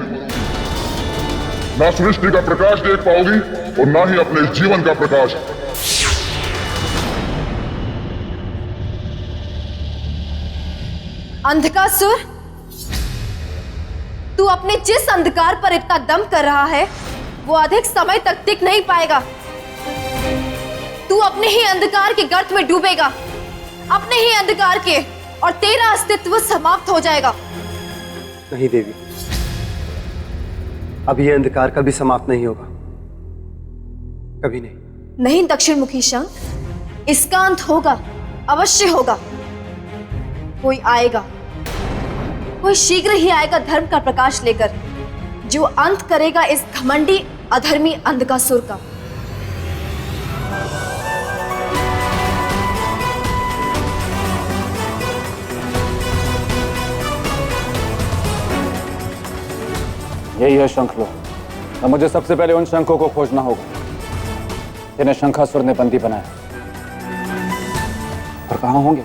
ना सृष्टि का प्रकाश देख पाओगी और ना ही अपने जीवन का प्रकाश। अंधकासुर, तू अपने जिस अंधकार पर इतना दम कर रहा है वो अधिक समय तक टिक नहीं पाएगा। तू अपने ही अंधकार के गर्त में डूबेगा, अपने ही अंधकार के, और तेरा अस्तित्व समाप्त हो जाएगा। नहीं देवी, अब यह अंधकार कभी समाप्त नहीं होगा, कभी नहीं। नहीं दक्षिण मुखी शंख, इसका अंत होगा, अवश्य होगा। कोई आएगा, कोई शीघ्र ही आएगा धर्म का प्रकाश लेकर, जो अंत करेगा इस घमंडी अधर्मी अंधकासुर का। यही है शंखलोक। अब मुझे सबसे पहले उन शंखों को खोजना होगा जिन्हें शंखासुर ने बंदी बनाया। और कहाँ होंगे?